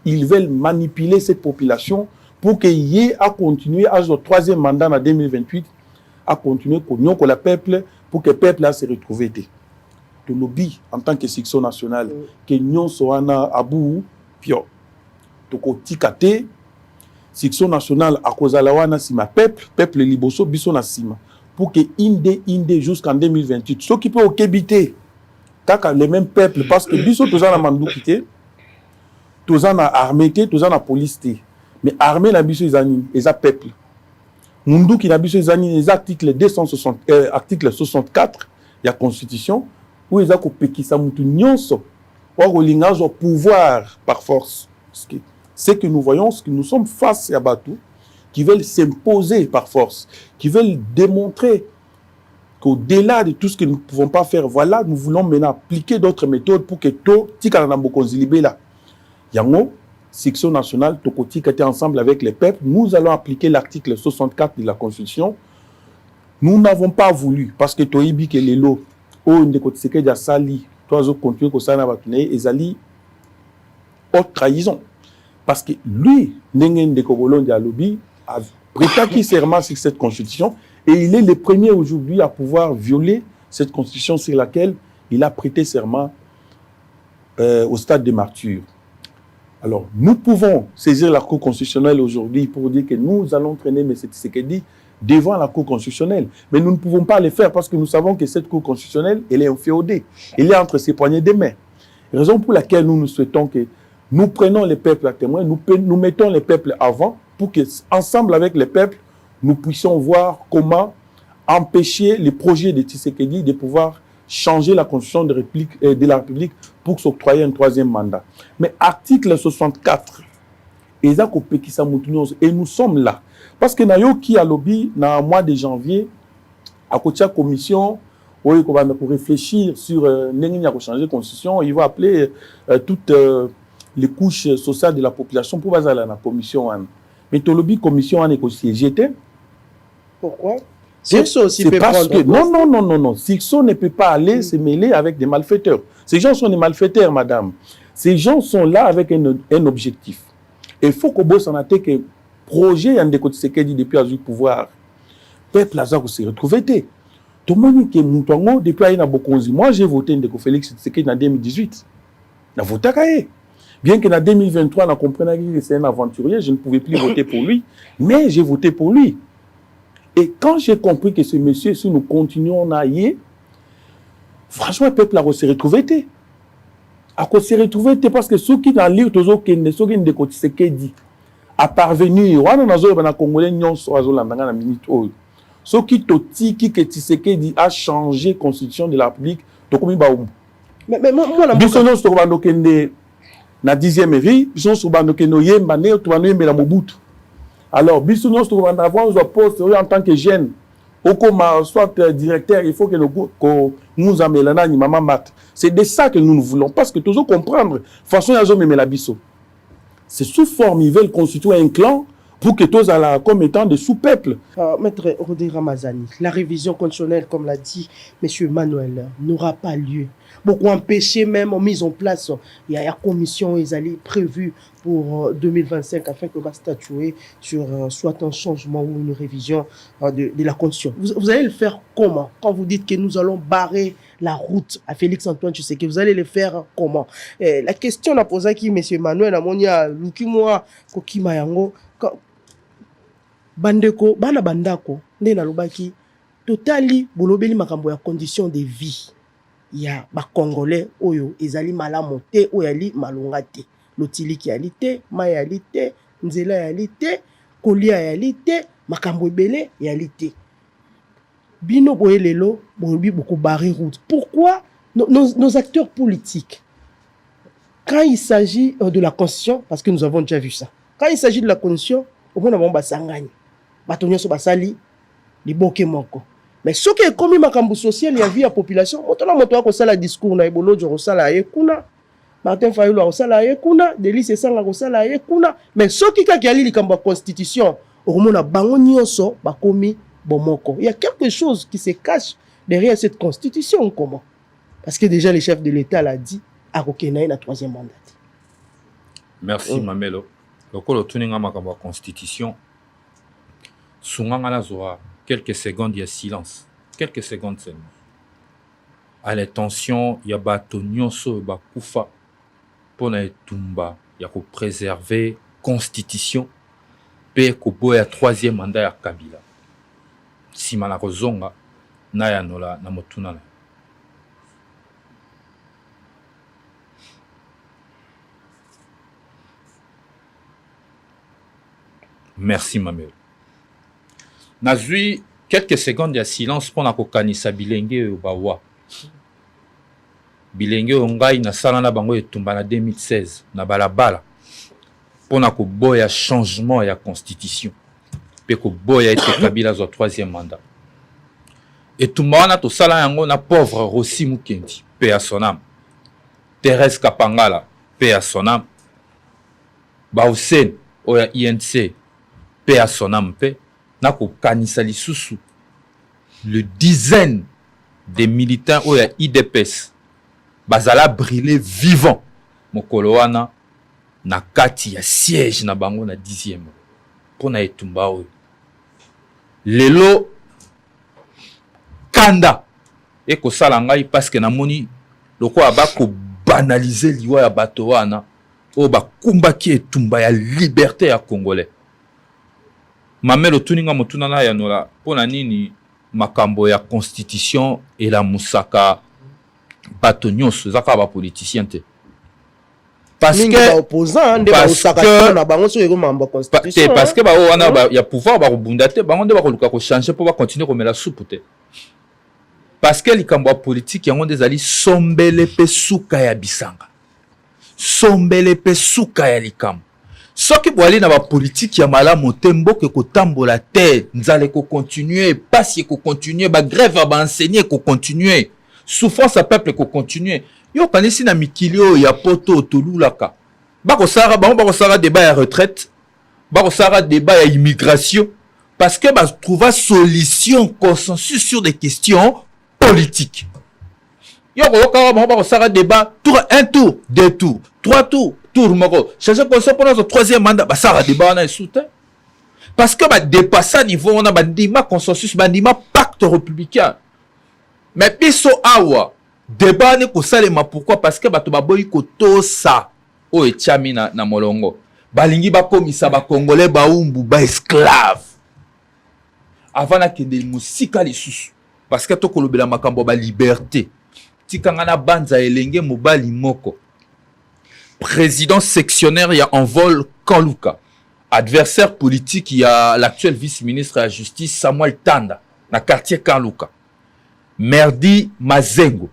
Ils veulent manipuler cette population pour que y a continué à son troisième mandat en 2028, à continuer que le peuple, pour que le peuple a se retrouvé. Le lobby, en tant que section nationale, que nous sommes à bout, pio. Donc, tikate, section nationale, à cause de la sima, peuple liboso, biso na sima, pour que inde jusqu'en 2028, ceux qui peuvent habiter, les mêmes peuples, parce que biso, tous en mandou quitté, tous en armée, tous en police, mais armée, la biso, ils ont peuple. Mundu qui n'a biso, ils ont article 64, il y a constitution, où ils ont coupé qui ça moutou nyonso, ou l'ingage au pouvoir par force. C'est que nous voyons, ce que nous sommes face à Batou, qui veulent s'imposer par force, qui veulent démontrer qu'au-delà de tout ce que nous ne pouvons pas faire, voilà, nous voulons maintenant appliquer d'autres méthodes pour que tout, tika na bokonzi libela. Yango, section nationale, tokoti qui était ensemble avec les peuples, nous allons appliquer l'article 64 de la Constitution. Nous n'avons pas voulu, parce que toibi que les lots, oh, ndekoti de sali, toi, je continue que ça n'a pas tenu, et zali, haute trahison. Parce que lui, Nengen de Kogolon Dialobi, a prêté serment sur cette constitution et il est le premier aujourd'hui à pouvoir violer cette constitution sur laquelle il a prêté serment au stade des martyrs. Alors, nous pouvons saisir la Cour constitutionnelle aujourd'hui pour dire que nous allons traîner M. Tshisekedi devant la Cour constitutionnelle. Mais nous ne pouvons pas le faire parce que nous savons que cette Cour constitutionnelle, elle est inféodée. Elle est entre ses poignées de main. Raison pour laquelle nous souhaitons que nous prenons les peuples à témoin, nous mettons les peuples avant pour que, ensemble avec les peuples, nous puissions voir comment empêcher les projets de Tshisekedi de pouvoir changer la constitution de la République pour s'octroyer un troisième mandat. Mais article 64, et nous sommes là. Parce que nous qui a lobby dans le mois de janvier, à côté de la commission, pour réfléchir sur changer la constitution, il va appeler toutes les couches sociales de la population pour aller à la commission. Mais le lobby commission est aussi jeté. Pourquoi? C'est parce que non. Sixo ne peut pas aller se mêler avec des malfaiteurs. Ces gens sont des malfaiteurs, madame. Ces gens sont là avec un objectif. Il faut que vous en ayez que projet en décote Tshisekedi depuis le pouvoir. Peuple a se retrouvé. Tout le monde qui est moutongo depuis qu'il y a beaucoup. Moi, j'ai voté Ndeko Félix Tshisekedi en 2018. J'ai voté Kaye. Bien qu'en 2023, on comprenne que c'est un aventurier, je ne pouvais plus voter pour lui, mais j'ai voté pour lui. Et quand j'ai compris que ce monsieur, si nous continuons à y aller, franchement, le peuple a se retrouvé. A se retrouvé parce que ceux qui dans l'île, ceux qui ne connaissent pas dit, à parvenir, on a Congolais, ceux qui que Tshisekedi a changé la constitution de la République, mais moi, la na 10e vie, ils sont sur Bandoke Yemba, la Mobutu. Alors, biso nous avons un poste en tant que jeune, ou comme soit directeur, il faut que nous amènions ni maman mat. C'est de ça que nous voulons, parce que toujours comprendre, façon à même la biso. C'est sous forme, ils veulent constituer un clan pour que tous à comme étant des sous-peuples. Maître Rodé Ramazani, la révision constitutionnelle, comme l'a dit M. Manuel, n'aura pas lieu. Beaucoup empêchés même en mise en place. Il y a une commission prévue pour 2025 afin que va statuer sur soit un changement ou une révision de la constitution. Vous allez le faire comment? Quand vous dites que nous allons barrer la route à Félix Antoine Tshisekedi, vous allez le faire comment? La question a posé qui M. Manuel Amonia, Lukimoa, Kokima Yango, Bandeko, Bana Bandako, Nena Lubaki, totali bolobeli makambo ya condition de vie. Il y a des Congolais oyo ezali malamu te oyali malonga te lotili ki yali te mai yali te nzela yali te kolia yali te makambo ebele yali te bino boye lelo boyebi beaucoup barrer route. Pourquoi nos acteurs politiques, quand il s'agit de la constitution, parce que nous avons déjà vu ça, quand il s'agit de la constitution au moins on va basangani batonyo so basali liboke moko. Mais ce qui est commis makambu social, il y a vu la population. Maintenant, on a fait le discours, na ebolo jo sala yekuna. Martin Fayulu a sala yekuna, Délice Sanga a sala yekuna. Mais ce qui a li likamba constitution, au moins na bango nyonso ba komi bomoko. Il y a quelque chose qui se cache derrière cette constitution comment? Parce que déjà le chef de l'État l'a dit, à Rokenaï na troisième mandat. Merci Mamelo. Lorsque le tuning a ma constitution, souvent à la quelques secondes il y a silence, quelques secondes seulement. À l'intention il y a batonio so bakufa pour na etumba ya ko préserver constitution pe ko boya troisième mandat ya Kabila. Si mana kozonga na ya nola na motuna na. Merci Mamel. Nazui quelques secondes de silence pour na kokanisa bilenge bawa. Bilenge ngai na sala na bango etumba na 2016 na balabala pour na ko boya changement ya constitution. Pe ko boya ete Kabila zo troisième mandat. Etumba wana to sala yango na pauvre Rossi Mukendi pe à son âme. Thérèse Kapangala pe à son âme. Bausen oya INC paix à son âme, paix, n'a qu'au kanisali sous le dizaine de militants ou ya IDPS, bazala brûler vivant, mokoloana na kati ya siège na bango na 10e, pour na etumba ou. Lelo kanda et ko salangai parce que na moni loko abako banaliser liwa ya bato wana o ba kumbaki etumba ya liberté ya congolais. Mamelo tuninga motuna na ya nola pona nini makambo ya constitution et la musaka bato nyonso zaka ba politicien te. Parce que opposant nde ba usaka na bango so yego mambo constitution. Parce que ba wana ba ya pouvoir ba robunda te bango nde ba koluka ko changer pour ba continuer ko mela soupe te. Parce que likambo ya politique yango ndezali sombele pe suka ya bisanga. Sombele pe suka ya likambo. Soki boali na ba politique ya malamu tembo ke kotambola te nzale ko continuer pasi ko continuer ba grève ba enseigner ko continuer souffrance à peuple ko continuer yo kanisi na mikilio ya poto tolulaka ba ko sara débat ya retraite ba ko sara débat ya immigration parce que ba trouver solution consensus sur des questions politiques yo ko sara débat tour un tour deux tours trois tours tour moko changer conseil pour notre troisième mandat ba ça débat na soutien parce que ba dépasser niveau on a bandima consensus bandima pacte républicain mais biso awa débat ne ko salema pourquoi parce que bato baboyi ko tosa o etiami na molongo balingi ba komisa ba congolais ba umbu ba esclave avant na kende musika lisusu parce que to kolobela makambo ba liberté tikanga na banza elenge mobali moko président sectionnaire, il y a Envol Kanluka. Adversaire politique, il y a l'actuel vice-ministre de la Justice, Samuel Tanda, dans le quartier Kanluka. Merdi Mazengo.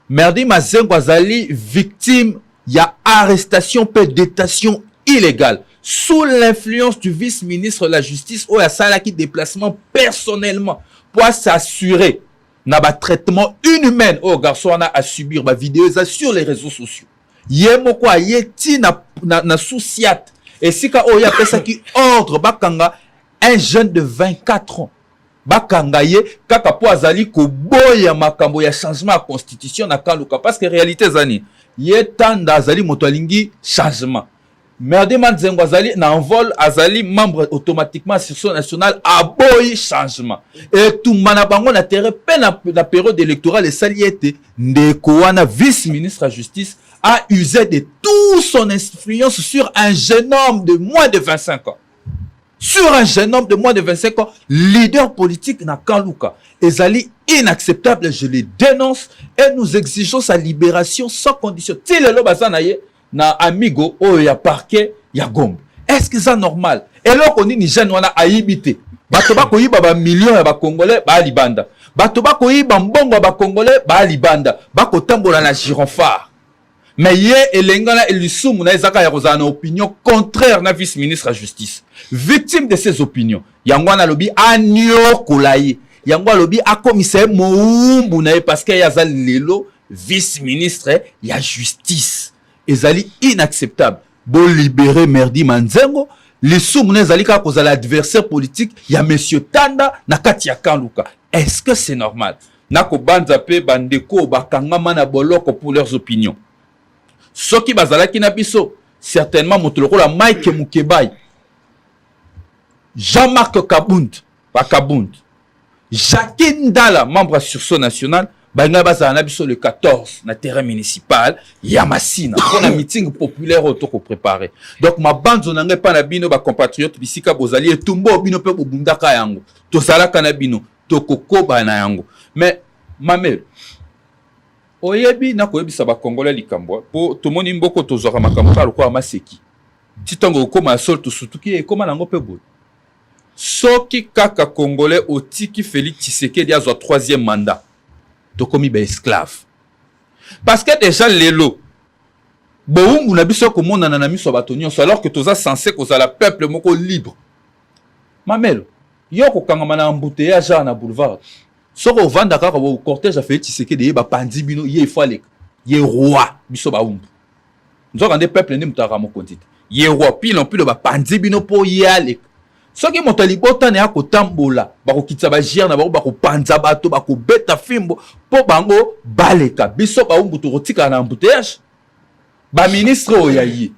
Merdi Mazengo azali victime, il y a arrestation, peut détention illégale. Sous l'influence du vice-ministre de la Justice, où il y a ça qui déplacement personnellement pour s'assurer d'un traitement inhumain au garçon à subir ma vidéo sur les réseaux sociaux. Yemoko ayeti na souciat et si ka oya pesa ki ordre bakanga un jeune de 24 ans bakanga ye kaka po azali ko boya makambo ya changement ya constitution na Kanluka parce que réalité zani ye tanda azali moto alingi changement Merdi Manzengo azali na Envol azali membre automatiquement section nationale aboyi changement et tout mana bango na terre pe na période électorale saliete ndeko wana vice ministre de la justice a usé de toute son influence sur un jeune homme de moins de 25 ans. Sur un jeune homme de moins de 25 ans, leader politique na Kanluka. Ezali inacceptable, je le dénonce et nous exigeons sa libération sans condition. Si le lobazana ye na amigo o ya parquet ya Gombe. Est-ce que c'est normal? Et là on dit ni jeune wana aibité. Bato ba ko yiba ba millions ya ba congolais ba libanda. Bato ba ko yiba mbongo ba congolais ba libanda. Ba ko tambola na girofard. Mais hier, Elengana Elissoum na ezaka ya kozana opinion contraire na vice-ministre de la justice. Victime de ses opinions. Yangwana lobi anyo kolaye. Yangwa lobi a commissaire moumbu na parce que yazali lelo vice-ministre ya justice. Ezali inacceptable. Bon libérer Merdi Manzengo, Elissoum na ezali ka kozala adversaire politique ya monsieur Tanda na kati ya Kanluka. Est-ce que c'est normal? Nako banza pe bandeko bakangama na boloko pour leurs opinions. Soki bazalaki na biso certainement moto lokola Mike Mukebai, Jean-Marc Kabund, pas Kabund, Jacques Ndala, membre sur son national, banga bazana biso le 14 na terrain municipal Yamasina pour un meeting populaire auto ko préparer. Donc ma bande zonanga pa na bino ba compatriotes bisika bozali etumbo bino pe bundaka yango. To sala kana bino to kokoba na yango. Mais mamel oyebi na koyebisa ba Congolais likambo po to moni mboko to zoka makambo ka lokwa maseki. Titango koma sol to sutuki e koma nango pe boy. Soki kaka Congolais otiki Félix Tshisekedi azwa 3e mandat. Tokomi ba esclave. Parce que déjà lelo boumbu na biso ko mona na miso batonyo alors que toza censé kozala peuple moko libre. Mamelo yo ko kangama na embouteillage na boulevard. Soko vanda kaka bo cortège a fait Tshisekedi ba pandi bino ye fale ye roi biso ba umbu. Nzoka nde peuple ndi mutaka mo kontite. Ye roi pile ba pandi bino po ye ale. Soki moto libota ne akotambola bakokitsa ba gire na bako panza bato bakobeta fimbo po bango baleka biso ba umbu to kotika na embouteillage ba ministre oyayi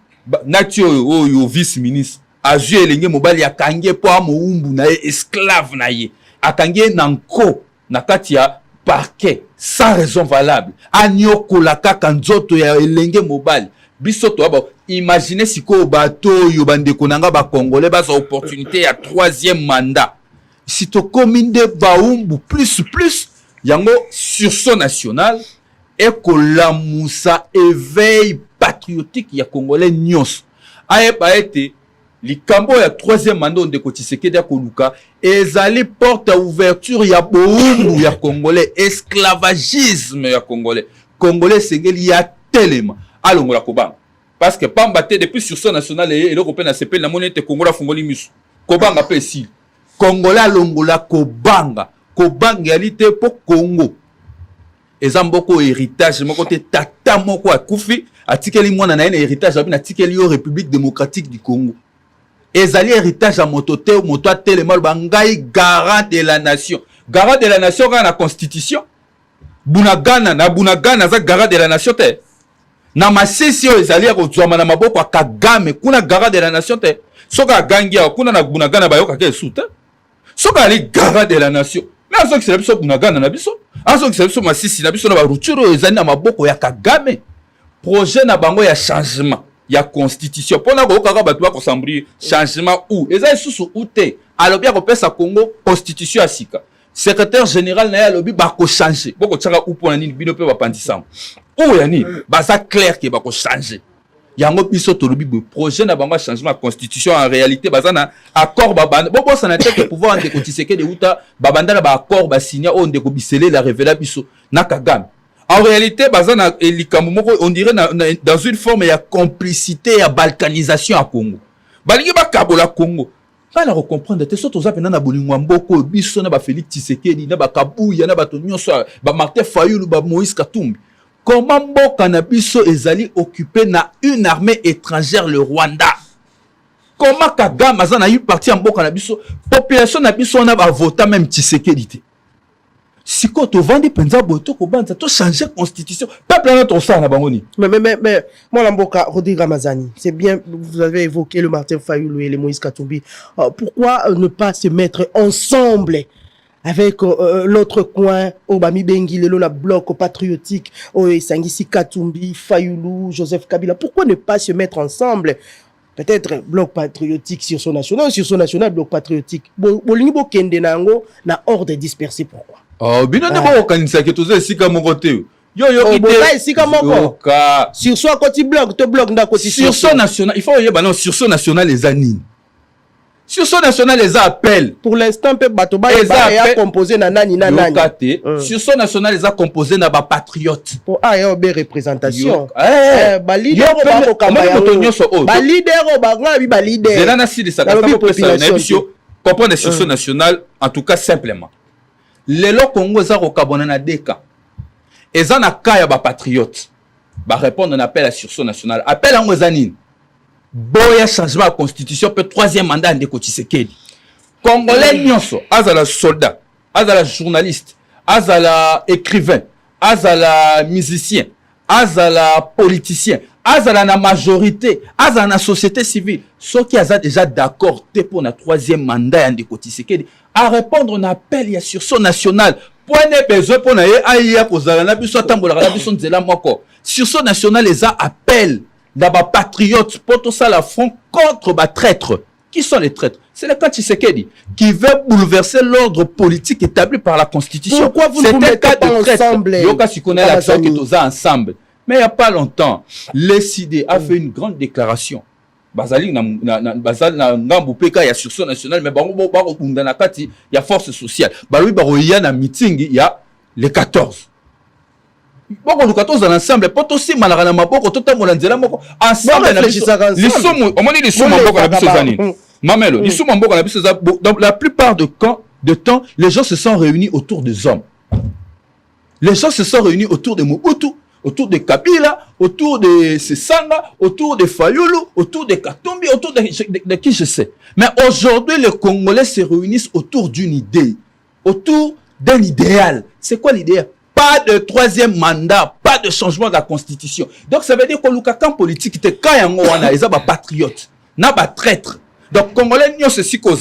natio oyo vice ministre azu elenge mobali akangie po amo umbu na esclave na ye akangie na nko na kati ya parquet sans raison valable anyokola kaka nzoto ya elenge mobali biso to aba imaginez siko bato yo bandeko nanga ba Congolais ba opportunité ya 3e mandat si to kominde baumbu plus yango sur son national et la moussa éveil patriotique ya Congolais nyos aye ba été likambo ya 3e mandat ndeko Tshisekedi ya koluka ezali porte à ouverture ya boumbu ya Congolais esclavagisme ya Congolais sengeli ya telema alongola kobanga parce que pamba te depuis sur son national et le européen s'appelle la monnaie Congola fungoli misu kobanga pe si Congolais alongola kobanga yalité pour Congo ezamboko héritage moko te tata moko akufi atikeli mwana na héritage abi na tikeli yo République démocratique du Congo ezali héritage à moto telema bangai garant de la nation quand la constitution bunagana za garant de la nation te na masisi oyo ezali ya kozwama na maboko ya Kagame kuna garant de la nation te soka agangi awa kuna na bunagana bayokaka esu te soka ali garant de la nation mais azokisela biso bunagana na biso azokisela biso masisi na biso na baruture oyo ezali na maboko ya Kagame projet na bango ya changement ya constitution mpona koyokaka bato bakosambri changement ou eza lisusu ou te alobi akopesa Congo constitution ya sika secrétaire général na ye alobi bakochange bokotiaka ou mpona nini bino mpe bapandisama oyo ya nini baza clair ke bakochange yango biso tolobi boye projet na bango ya changement ya constitution en réalité baza na accord babanda bobosana te ke pouvoir ndeko Tshisekedi uta babanda na baaccord basinya oyo ndeko Bisele la révéla biso na Kagame en réalité baza na likambo moko on dirait dans une forme ya complicité ya balkanisation ya Congo balingi bakabola Congo bana ko comprendre te soto za pena na bolingwa mboko biso na ba Félix Tshisekedi na ba Kabuya na bato nyonso ba Martin Fayulu ba Moïse Katumbi comment mboka na biso ezali occupé na une armée étrangère le Rwanda comment Kagame azana yu parti en mboka na biso population na biso na ba vota même Tshisekedi te siko to vandi penza boto ko banza to changer constitution peuple na to ça na bangoni mais moi la mboka Rodrigue Ramazani c'est bien vous avez évoqué le Martin Fayulu et le Moïse Katumbi pourquoi ne pas se mettre ensemble avec l'autre coin Obami Bengi lelo na bloc patriotique Sangisi Katumbi Fayulu Joseph Kabila pourquoi ne pas se mettre ensemble peut-être bloc patriotique sur son national bloc patriotique bolingi bo kende nango na ordre dispersé pourquoi bino ne ba okanisa ke toza esika moko te yo ite esika moko sur soi côté bloc to bloc nda côté sur son national il faut yeba non sur son national les anines sur son national les appels pour l'instant pe bato ba ya composé na nani sur son national les a composé na ba patriote pour ya be représentation ba leader ba ko kamba ba leader ba leader zela na sidi ça ka presa na bisio comprendre sur son national en tout cas simplement lelo Congo za ko kabona na deka eza na kaya ba patriote ba répondre na appel à sur son national appel en mozanine boya changement de constitution peut 3e mandat ndeko Tshisekedi Congolais nyonso azala soldat azala journaliste azala écrivain azala musicien azala politicien, azala na majorité, azala na société civile, ceux qui ont déjà d'accord pour le troisième mandat de Tshisekedi, à répondre à un appel ya sursaut national. Point n'est besoin pour naie aïe pour zala biso tambola la biso nzela moko. Sursaut national les a appel d'aba patriotes pour tout ça la front contre ba traîtres. Qui sont les traîtres? C'est le cas Tshisekedi qui veut bouleverser l'ordre politique établi par la Constitution. Pourquoi vous ne vous mettez pas ensemble? Yoka si connaît l'action qui est ensemble. Mais il n'y a pas longtemps, l'ECD a fait une grande déclaration. Bazali na ngambu peka ya sursaut national mais bango bako kundana kati ya force sociale. Balui baroya na meeting ya le 14. Boko le 14 ensemble poto si malaka na maboko totamola nzela moko ensemble na lisomo omoni lisomo maboko na biso zanini. Mamelo, lisomo maboko na biso donc la plupart de temps les gens se sont réunis autour des hommes. Les gens se sont réunis autour de Mobutu, autour de Kabila, autour de Sesanga, autour de Fayulu, autour de Katumbi, autour de qui je sais. Mais aujourd'hui, les Congolais se réunissent autour d'une idée, autour d'un idéal. C'est quoi l'idéal? Pas de troisième mandat, pas de changement de la Constitution. Donc ça veut dire que l'Ukakan politique était quand ils sont patriotes, n'a pas traître. Donc Congolais n'y ont ceci qu'aux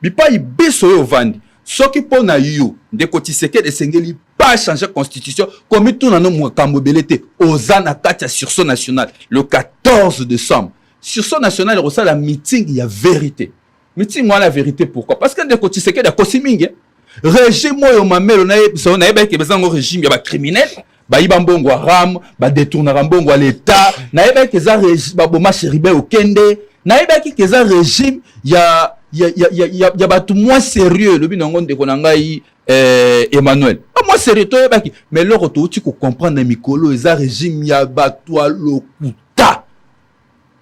Bipa y besoin au vandi. Ce qui pour na yo de Tshisekedi de Sengeli pas changer constitution comme tout na no mwakambo belete ozana kati sur son national le 14 décembre. Sur son national il reçoit la meeting il y a vérité. Meeting moi la vérité pourquoi? Parce que de Tshisekedi a kosiminge régime moyo mamelo na so na yeba ke bezango régime ya ba criminel ba iba mbongo ram ba détourner mbongo à l'état na yeba ke za régime ba boma cheribe okende na yeba ke za régime ya batu moins sérieux le binongo de konangai Emmanuel moins sérieux to yebaki mais le retour tu comprendre mikolo eza régime ya batu lokuta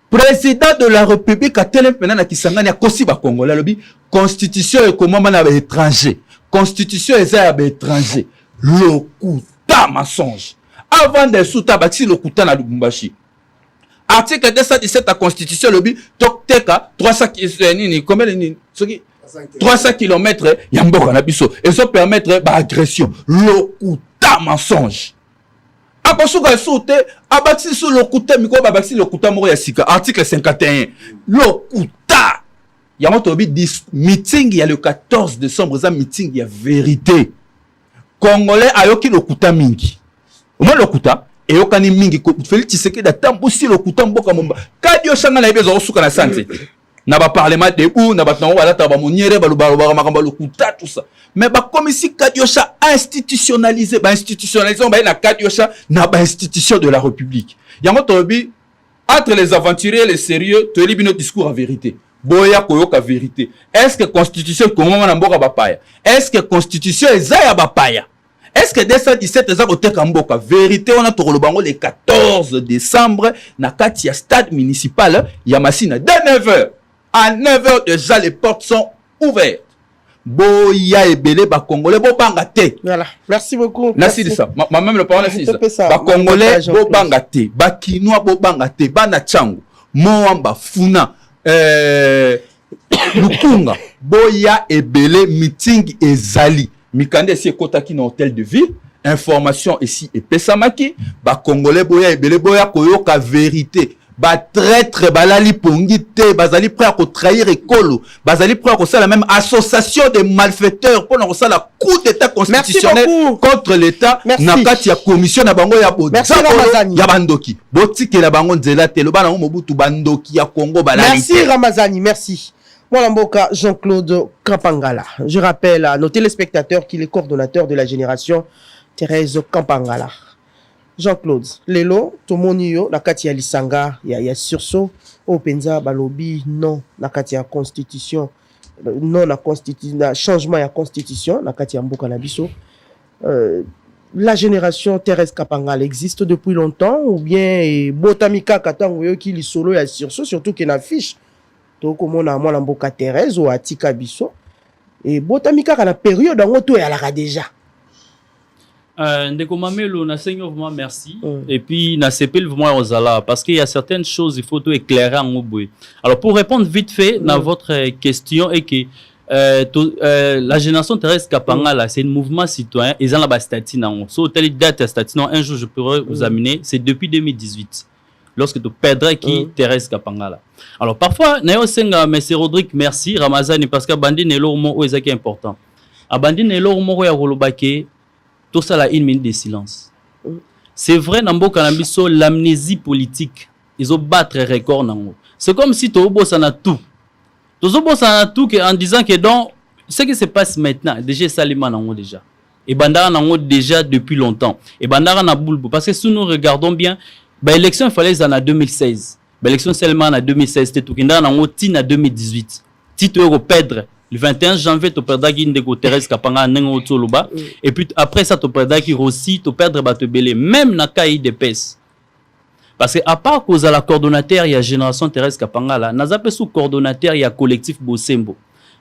président de la République a tel na kisangani akosi ba Congolais lobi constitution et comment na ba étranger constitution eza ya ba étranger lokuta mensonge avant de souta bati lokuta na Lubumbashi. Article 217 de la Constitution, le but, Tokteka, 300 km, Yamboka Nabiso, et ça permettre l'agression, l'okuta mensonge. Abasuka soute, abaksi sous l'okuta, miko babaksi l'okuta moro yasika, article 51, l'okuta. Yamoto obi dit meeting, il y a le 14 décembre, ça meeting, il y a vérité. Congolais ayoki l'okuta mingi. Au moins l'okuta. Et au kani mingi ko Félix Tshisekedi tambo si le kuta mboka momba kadi osanga na bezo suka na santé na ba parlement de ou na ba tango wala ta ba moniere ba luba makamba le kuta tout ça mais ba commission kadi osha institutionnalisé on ba na kadi osha na ba institution de la République yango tobi entre les aventuriers et les sérieux to libi notre discours en vérité boya koyoka vérité est-ce que constitution comment na mboka ba paya est-ce que constitution ezaya ba paya. Est-ce que 217 eza koteka mboka vérité on a tokolo bango le 14 décembre na kati ya stade municipal ya Masina dès 9h à 9h déjà les portes sont ouvertes. Boya ebele ba Congolais bo banga te. Voilà, merci beaucoup. Merci de ça. Même le parole c'est ça. Ba Congolais bo banga te, ba Kinois bo banga te, ba na Tchango, Moamba Funa Lukunga, boya ebele meeting ezali. Mikande si ekotaki na hôtel de ville, information ici et pesamaki, ba Congolais boya ebele boya koyoka vérité, ba traître balali pongi te, bazali prêt à trahir ekolo, bazali prêt à faire la même association de malfaiteurs pour faire la coup d'état constitutionnel contre l'état na kati ya commission na bango ya bo. Merci Ramazani. Ya bandoki. Botiki la bango nzela te, lo bana Mobutu bandoki ya Congo balali. Merci Ramazani, merci. Mwalamboka Jean-Claude Kampangala. Je rappelle à nos téléspectateurs qu'il est coordonnateur de la génération Thérèse Kampangala. Jean-Claude, Lelo, Tomonio, Nakatia Lisanga, il y a sursaut, Openza, Balobi, non, Nakatia Constitution, non, la Constitution, changement à la Constitution, Nakatia Mboka Nabiso. La génération Thérèse Kampangala existe depuis longtemps, ou bien Botamika Katangoyo qui est solo et sursaut, surtout qu'il y a une affiche. Donc, comme on a moi l'amboka Thérèse ou Atika Bisso. Et Botamika, à la période, on a déjà. Ndeko Mamelo, na Seigneur vraiment merci. Et puis, na sepel vraiment aux ala. Parce qu'il y a certaines choses, il faut tout éclairer en Oboé. Alors, pour répondre vite fait à votre question, et que la génération Thérèse Kapanga là, c'est un mouvement citoyen. Ils ont la statut non. So telle date statut non. Un jour je pourrais vous amener. C'est depuis 2018. Lorsque tu perdrais qui Thérèse Kapanga là. Alors parfois, Nayo Senga, Monsieur Rodrigue, merci Ramazani parce que Bandi Nelo Mo est qui important. A Bandi Nelo Mo ya Rolobake, tout ça là une minute de silence. C'est vrai Nambo Kanabiso l'amnésie politique. Ils ont battre record nango. C'est comme si tu boss en a tout. Tu boss en a tout en disant que donc ce qui se passe maintenant, déjà Salima nango déjà. Et Bandara nango déjà depuis longtemps. Et Bandara na boule parce que si nous regardons bien l'élection, il fallait en 2016. L'élection seulement en 2016. C'était tout qui en 2018. Si tu veux perdre, le 21 janvier, tu perdras Guindego Thérèse Kapanga Nengo Tsoluba. Et puis après ça, tu perdras qui aussi, tu perdras Batebele. Même dans le cas de PES. Parce que à part cause à la coordonnateur, il y a Génération Thérèse Kapanga là. N'a pas sous coordonnateur, il y a Collectif Bosembo.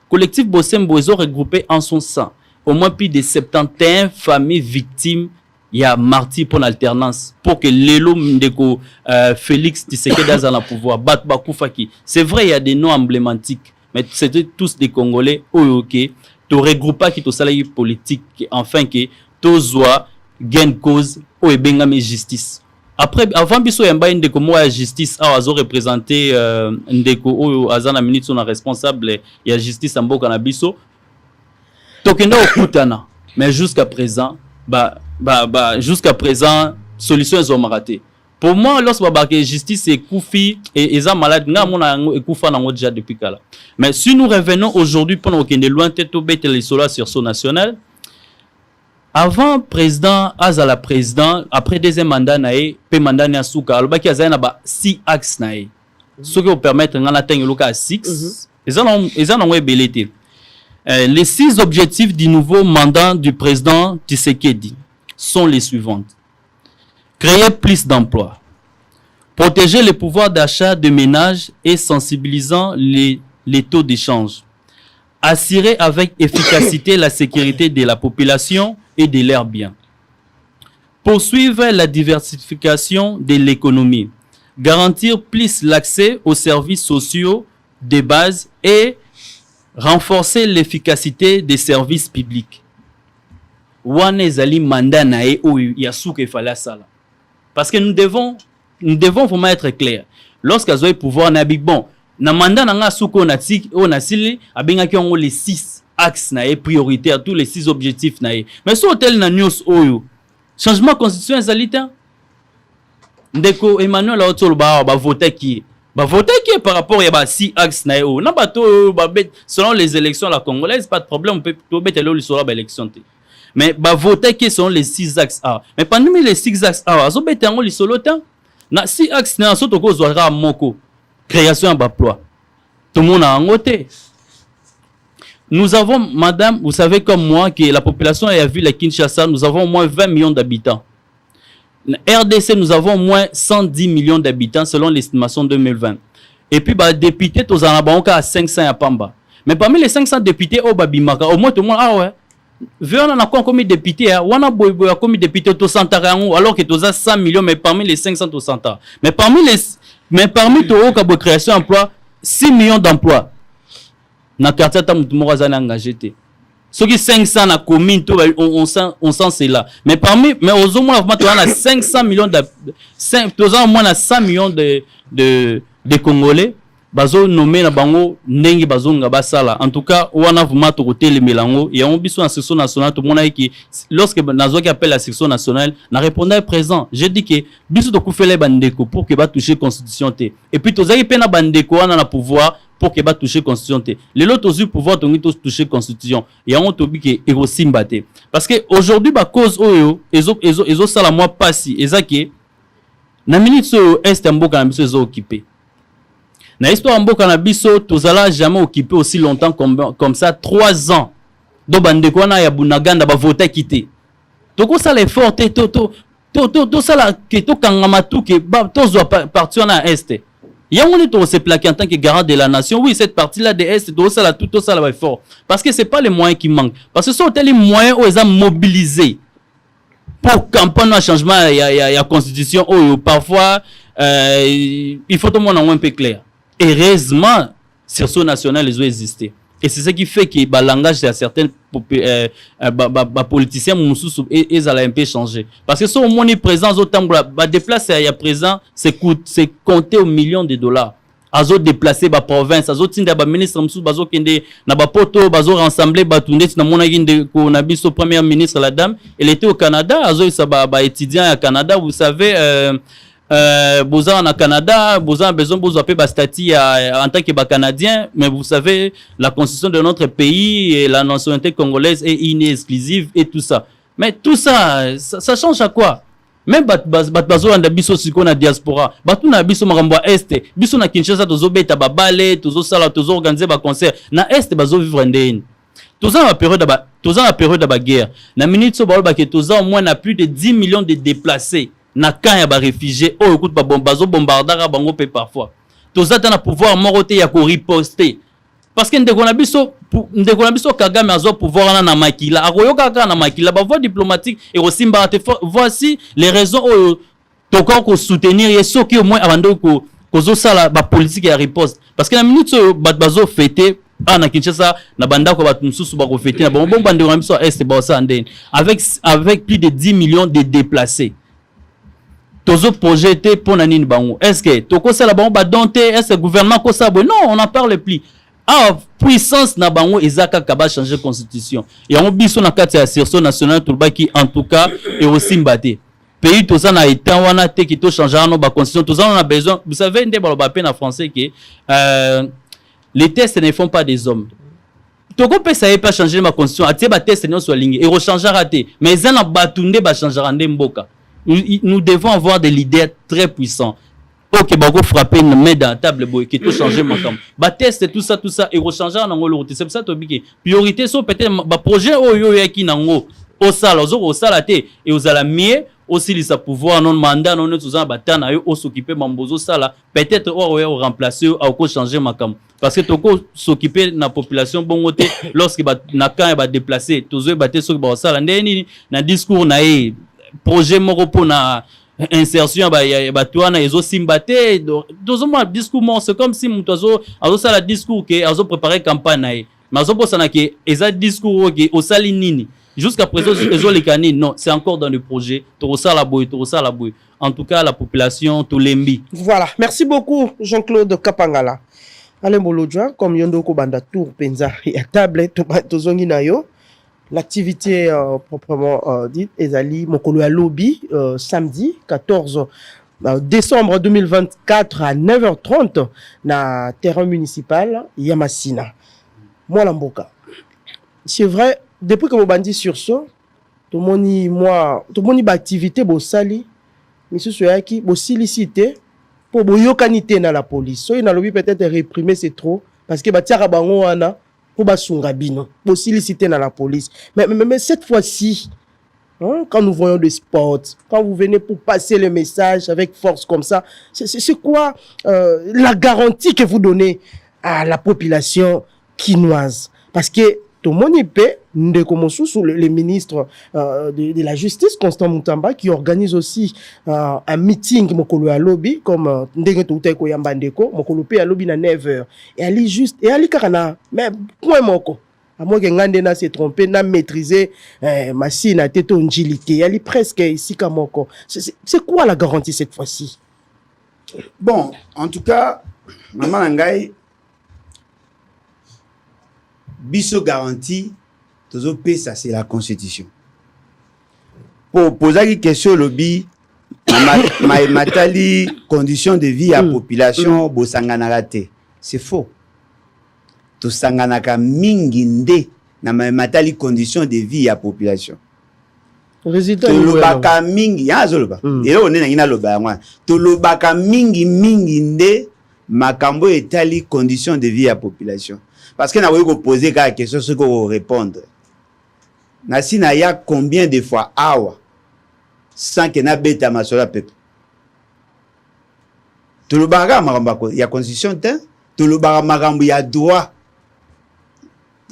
Collectif Bosembo, ils ont regroupé en son sein au moins plus de 71 familles victimes. Il y a martyr pour l'alternance pour que l'élo Ndeko Félix Tshisekedi dans le pouvoir bat Bakoufaki. C'est vrai, il y a des noms emblématiques, mais c'était tous des Congolais. Ok, tu regroupes pas qui te salaire politique, enfin que tu sois gain cause ou ebengame justice. Après, avant biso yamba Ndeko moi justice, a azo représenté Ndeko ou azana minute son responsable il y a justice en boka na biso. Tokenda okutana, mais jusqu'à présent jusqu'à présent, solution ils ont raté. Pour moi, lorsque la justice est Koufi et ils sont malades, nous avons Koufa déjà depuis là. Mais si nous revenons aujourd'hui pendant qu'on est loin de bête les solas sur son national, avant président, Azala président, après deuxième mandat nae, pe mandat na souka, alors qui a ba 6 axes nae. Ce qui vous permettre d'en atteindre le cas 6, ils ont belleté. Les 6 objectifs du nouveau mandat du président Tshisekedi sont les suivantes. Créer plus d'emplois. Protéger le pouvoir d'achat des ménages et sensibilisant les taux d'échange. Assurer avec efficacité la sécurité de la population et de leurs biens. Poursuivre la diversification de l'économie. Garantir plus l'accès aux services sociaux de base et renforcer l'efficacité des services publics. Wanezali mandat nae ou yasuke fala sala. Parce que nous devons vraiment être clairs. Lorsqu'ils ont le pouvoir na big bon, na mandat na suko na tik o na sili abenga ki on les 6 axes nae prioritaires, tous les 6 objectifs nae. Mais sur hôtel na news oyo, changement constitutionnel zalita. Ndeko Emmanuel Otolo ba voter qui voter qui par rapport à 6 axes naïo. Non bateau selon les élections la congolaise, pas de problème, on peut mettre le sur l'élection. Mais voter qui sont les 6 axes A. Mais parmi les 6 axes A, azo bete ngo li solo temps. Na 6 axes na soto ko zoara moko. Création d'emploi. Tout le monde a ngoté. Nous avons madame, vous savez comme moi que la population a vu la Kinshasa, nous avons au moins 20 millions d'habitants. RDC, nous avons au moins 110 millions d'habitants selon l'estimation 2020. Et puis, députés, tous en avons à 500 à Pamba. Mais parmi les 500 députés, au Babimaka, au moins tout le monde, ah ouais, on a combien de députés, on a combien de députés au Santarango, alors que tous 100 millions, mais parmi les 500 au Santa. Mais parmi tous les création d'emplois, 6 millions d'emplois. Dans le quartier, tout le monde a engagé. Ceux qui 500 na commune, on sent cela. Mais aux moins, on a 500 millions de, au moins 100 millions de Congolais. Bazo nommé na bango nengi bazo ngabasala. En tout cas, on a vraiment côté les mélango et on biso en section nationale tout le monde qui lorsque nazo qui appelle la section nationale, na répondait présent. J'ai dit que biso to kufele bandeko pour que ba toucher constitution té. Et puis tozaki pena bandeko on a la pouvoir pour que ba toucher constitution té. Les autres aussi pouvoir toucher constitution. Et on tobi que ego simbate. Parce que aujourd'hui ba cause oyo ezo sala moi passi ezaki na minute so est mboka na biso ezo occupé. Na histoire mboka na biso tozala jamais occupé aussi longtemps comme ça 3 ans. Do bandeko na ya bunaganda ba voter quitter. Toko ça l'effort to ça que to kangama tout que to zo partir na est. Ya on est to se plaquer en tant que garant de la nation. Oui, cette partie là de est to ça la effort parce que c'est pas les moyens qui manquent. Parce que ce sont les moyens où ils ont mobilisé pour campagne un changement il y a constitution où parfois il faut tout le monde un peu clair. Heureusement, sur ce national, ils ont existé. Et c'est ce qui fait que le langage de certains politiciens ils allaient un peu changer. Parce que si au moins présent, déplacer il y a présent, c'est compté aux millions de dollars. Azo déplacer ba province, azo tinda ba ministre msou bazo kende na ba poto bazo rassembler ba tunde na mona ginde ko na biso première ministre la dame, elle était au Canada, azo sa ba étudiant au Canada, vous savez Bozan en Canada, Bozan a besoin de appeler ba statut en tant que ba canadien, mais vous savez la constitution de notre pays et la nationalité congolaise est inexclusive et tout ça. Mais tout ça ça change à quoi? Même bazo anda biso siko na diaspora batu na biso makambo este biso na Kinshasa tozo beta babale tozo sala tozo organiser ba concert na este bazo vivre ndeni toza na période ba guerre na minute so ba ke toza au moins na plus de 10 millions de déplacés na camp ya ba réfugiés oh écoute ba bazo bombardara bango pe parfois toza ta na pouvoir morote ya ko riposter parce que ndeko na biso Kagame azo pouvoir na makila akoyoka ka na makila ba voie diplomatique et aussi voici les raisons toko ko soutenir et ceux qui au moins abando ko zo sala ba politique ya riposte parce que na minute bazo fêter na Kinshasa na banda ko batu mususu ba ko fêter na bon ndeko na biso est ba ça ndeni avec plus de 10 millions de déplacés tozo projeté pour nani bango est-ce que toko sala bango ba donté est-ce que gouvernement ko ça non on en parle plus. Ah, puissance na bango ezaka kaba changer constitution. Et on biso na kati ya sursaut national tulbaki en tout cas et aussi mbaté. Pays tout ça na état wana te ki to changer no ba constitution, tout ça on a besoin. Vous savez ndé ba ba en français que les tests ne font pas des hommes. Toko pe ça pas changer ma constitution, atie ba test non so lingi et rechanger raté. Mais ça na batunde ba changer ande mboka. Nous devons avoir des leaders très puissants. Ok, bago frapper une main dans la table boy qui tout changer ma cam. Ba test tout ça et rechanger en ngolo. C'est pour ça to biki. Priorité so peut-être ba projet oyo yaki nango. Au sala te et aux ala mieux aussi les pouvoir non mandat non tout ça batana yo s'occuper mambozo sala peut-être o remplacer ou ko changer ma cam. Parce que toko s'occuper na population bongote lorsque ba na kan ba déplacer tozo baté so ba sala ndeni na discours na projet moko pona insertion ba tuana ezo simbate dozoma discours c'est comme si mutozo azo sala discours que azo préparer campagne na mais azo posana que eza discours que osali nini jusqu'à présent ezo les canines non c'est encore dans le projet to sala boy en tout cas la population to lembi. Voilà, merci beaucoup Jean-Claude Kapangala. Alain Bolodjoa comme yondo ko banda tour penza ya table tozongi na yo. L'activité proprement dite ezali mokolo ya lobby samedi 14 décembre 2024 à 9h30 na terrain municipal Yamasina. Moi Mboka. C'est vrai depuis que mo bandi sur ça to moni ba activité bo sali monsieur soyaki bo silicité pour bo yokanité na la police. So na lobby peut-être réprimer c'est trop parce que ba tiara bango wana pour basunga bino pour solliciter dans la police mais cette fois-ci hein, quand nous voyons des spots quand vous venez pour passer le message avec force comme ça c'est quoi la garantie que vous donnez à la population quinoise parce que tout le monde y peut sous le ministre de la justice Constant Moutamba qui organise aussi un meeting mokolo ya lobby comme ndenge touté ko yambandeko mokolo pe ya lobby na 9h et ali juste et ali karana mais point moko à moins que ngande na se tromper na maîtriser machine à teto njilité ali presque ici kamoko c'est quoi la garantie cette fois-ci? Bon en tout cas maman ngai biso garantie toujours paix ça c'est la constitution pour poser une question lobby matali conditions de vie à population bosangana te c'est faux to sangana ka mingi nde na matali conditions de vie à population résultat to lobaka mingi ya zoloba et on est na loba ngwa to lobaka mingi nde makambo etali conditions de vie à population parce que na voulu poser la question ce qu'on répondre Nasina ya combien de fois awa sans que na beta masola peuple tout le baga marambako ya constitution te tout le baga marambo ya droit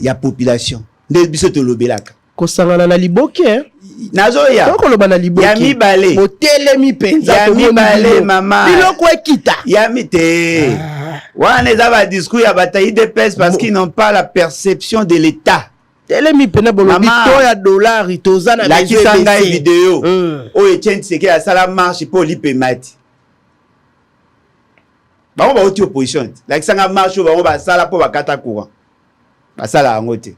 ya population nde biso to lobelaka kosangana na liboke nazoya tokoloba na liboke ya mibale botelemi penza ya mibale mama biloko ekita ya mite wana eza ba discours ya bataille de pèse parce qu'ils n'ont pas la perception de l'état telemi pena bolobi to ya dollar toza na la kisanga vidéo o Etienne Tshisekedi asala marche pour l'ipemati ba ba oti opposition la kisanga marche ba ba sala pour bakata courant ba sala ngote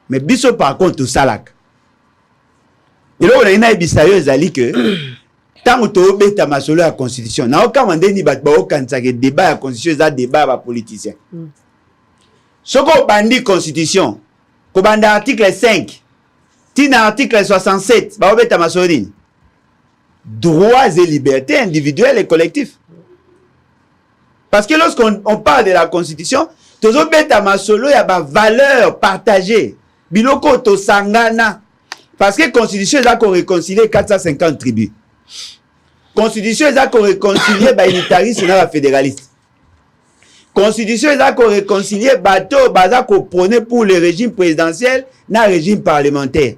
mais biso par contre salaka et là on a une bisayo ezali que tant to beta masolo ya constitution na okama ndeni bat ba okanisa ke débat ya constitution za débat ba politicien soko bandi constitution ko banda article 5 tina article 67 ba obeta masolo nini droits et libertés individuelles et collectifs parce que lorsqu'on parle de la constitution tozo beta masolo ya ba valeurs partagées biloko to sangana parce que constitution est qu'on réconcilier 450 tribus. Constitution est qu'on réconcilier ba unitariste na ba fédéraliste. Constitution est qu'on réconcilier bateau baza ko prôner pour le régime présidentiel na régime parlementaire.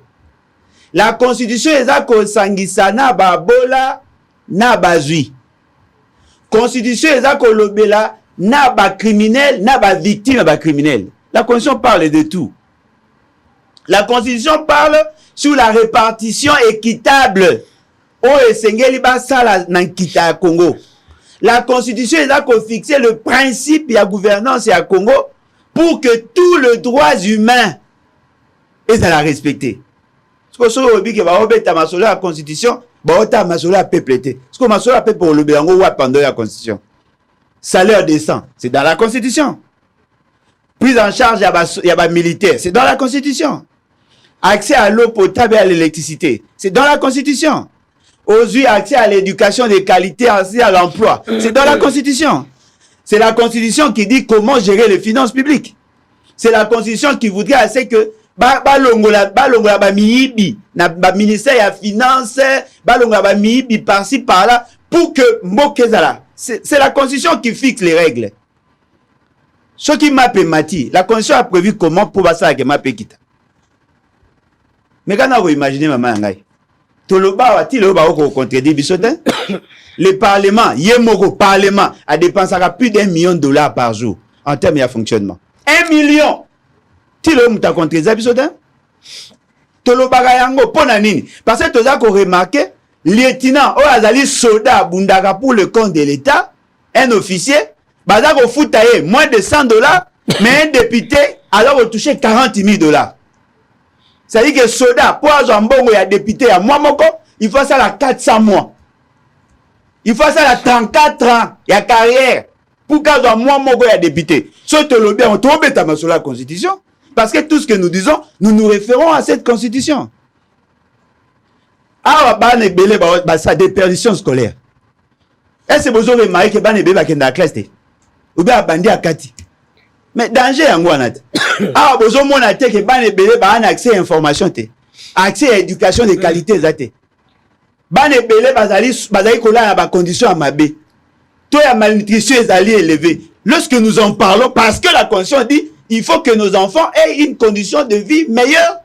La constitution est qu'on sangisa na ba bola na bazui. Constitution est qu'on lobela na ba criminel na ba victime ba criminel. La constitution parle de tout. La constitution parle sur la répartition équitable au Esengeli Basala Nankita Congo. La constitution est là qu'on fixe le principe de la gouvernance à Congo pour que tous les droits humains est à la respecter. Ce que ce que va obéir à la constitution, va obéir à la peuple. Ce que ma peuple pour le béango ou pendant la constitution. Salaire décent, c'est dans la constitution. Prise en charge il y a militaire, c'est dans la constitution. Accès à l'eau potable et à l'électricité, c'est dans la constitution. Aujourd'hui, accès à l'éducation de qualité, accès à l'emploi, c'est dans la constitution. C'est la constitution qui dit comment gérer les finances publiques. C'est la constitution qui voudrait assez que balongola miibi na ministère ya finance balongola miibi par-ci par-là pour que mokezala. C'est la constitution qui fixe les règles. Ce qui m'a permis, la constitution a prévu comment pour ça que m'a pékita. Mais quand vous imaginez maman ngai, toloba wati loba ko contredire bisotin. Le parlement, yemoko parlement a dépensé plus d'$1 million par jour en termes de fonctionnement. 1 million. Ti lo muta contredire bisotin. Toloba yango pona nini? Parce que toza ko remarquer lieutenant o azali soldat bundaka pour le compte de l'État, un officier, baza ko foutaye moins de $100, mais un député alors toucher $40,000. C'est-à-dire que soldat, pour avoir un bon député à moi, il faut ça à 400 mois. Il faut ça à 34 ans, il y a carrière. Pour qu'un moi, député. Surtout le bien, on tombe sur la constitution. Parce que tout ce que nous disons, nous nous référons à cette constitution. Ah, ça déperdition scolaire. Est-ce que vous avez remarqué que Bane Bébé dans la classe? Ou bien Bandi à Kati? Mais danger en Guanat. Ah, vous avez montré que Bane Bébé a un accès à l'information, accès à l'éducation de qualité. Bane Bébé bazali kola na condition à mabé. Toi la malnutrition est élevée. Lorsque nous en parlons, parce que la constitution dit il faut que nos enfants aient une condition de vie meilleure.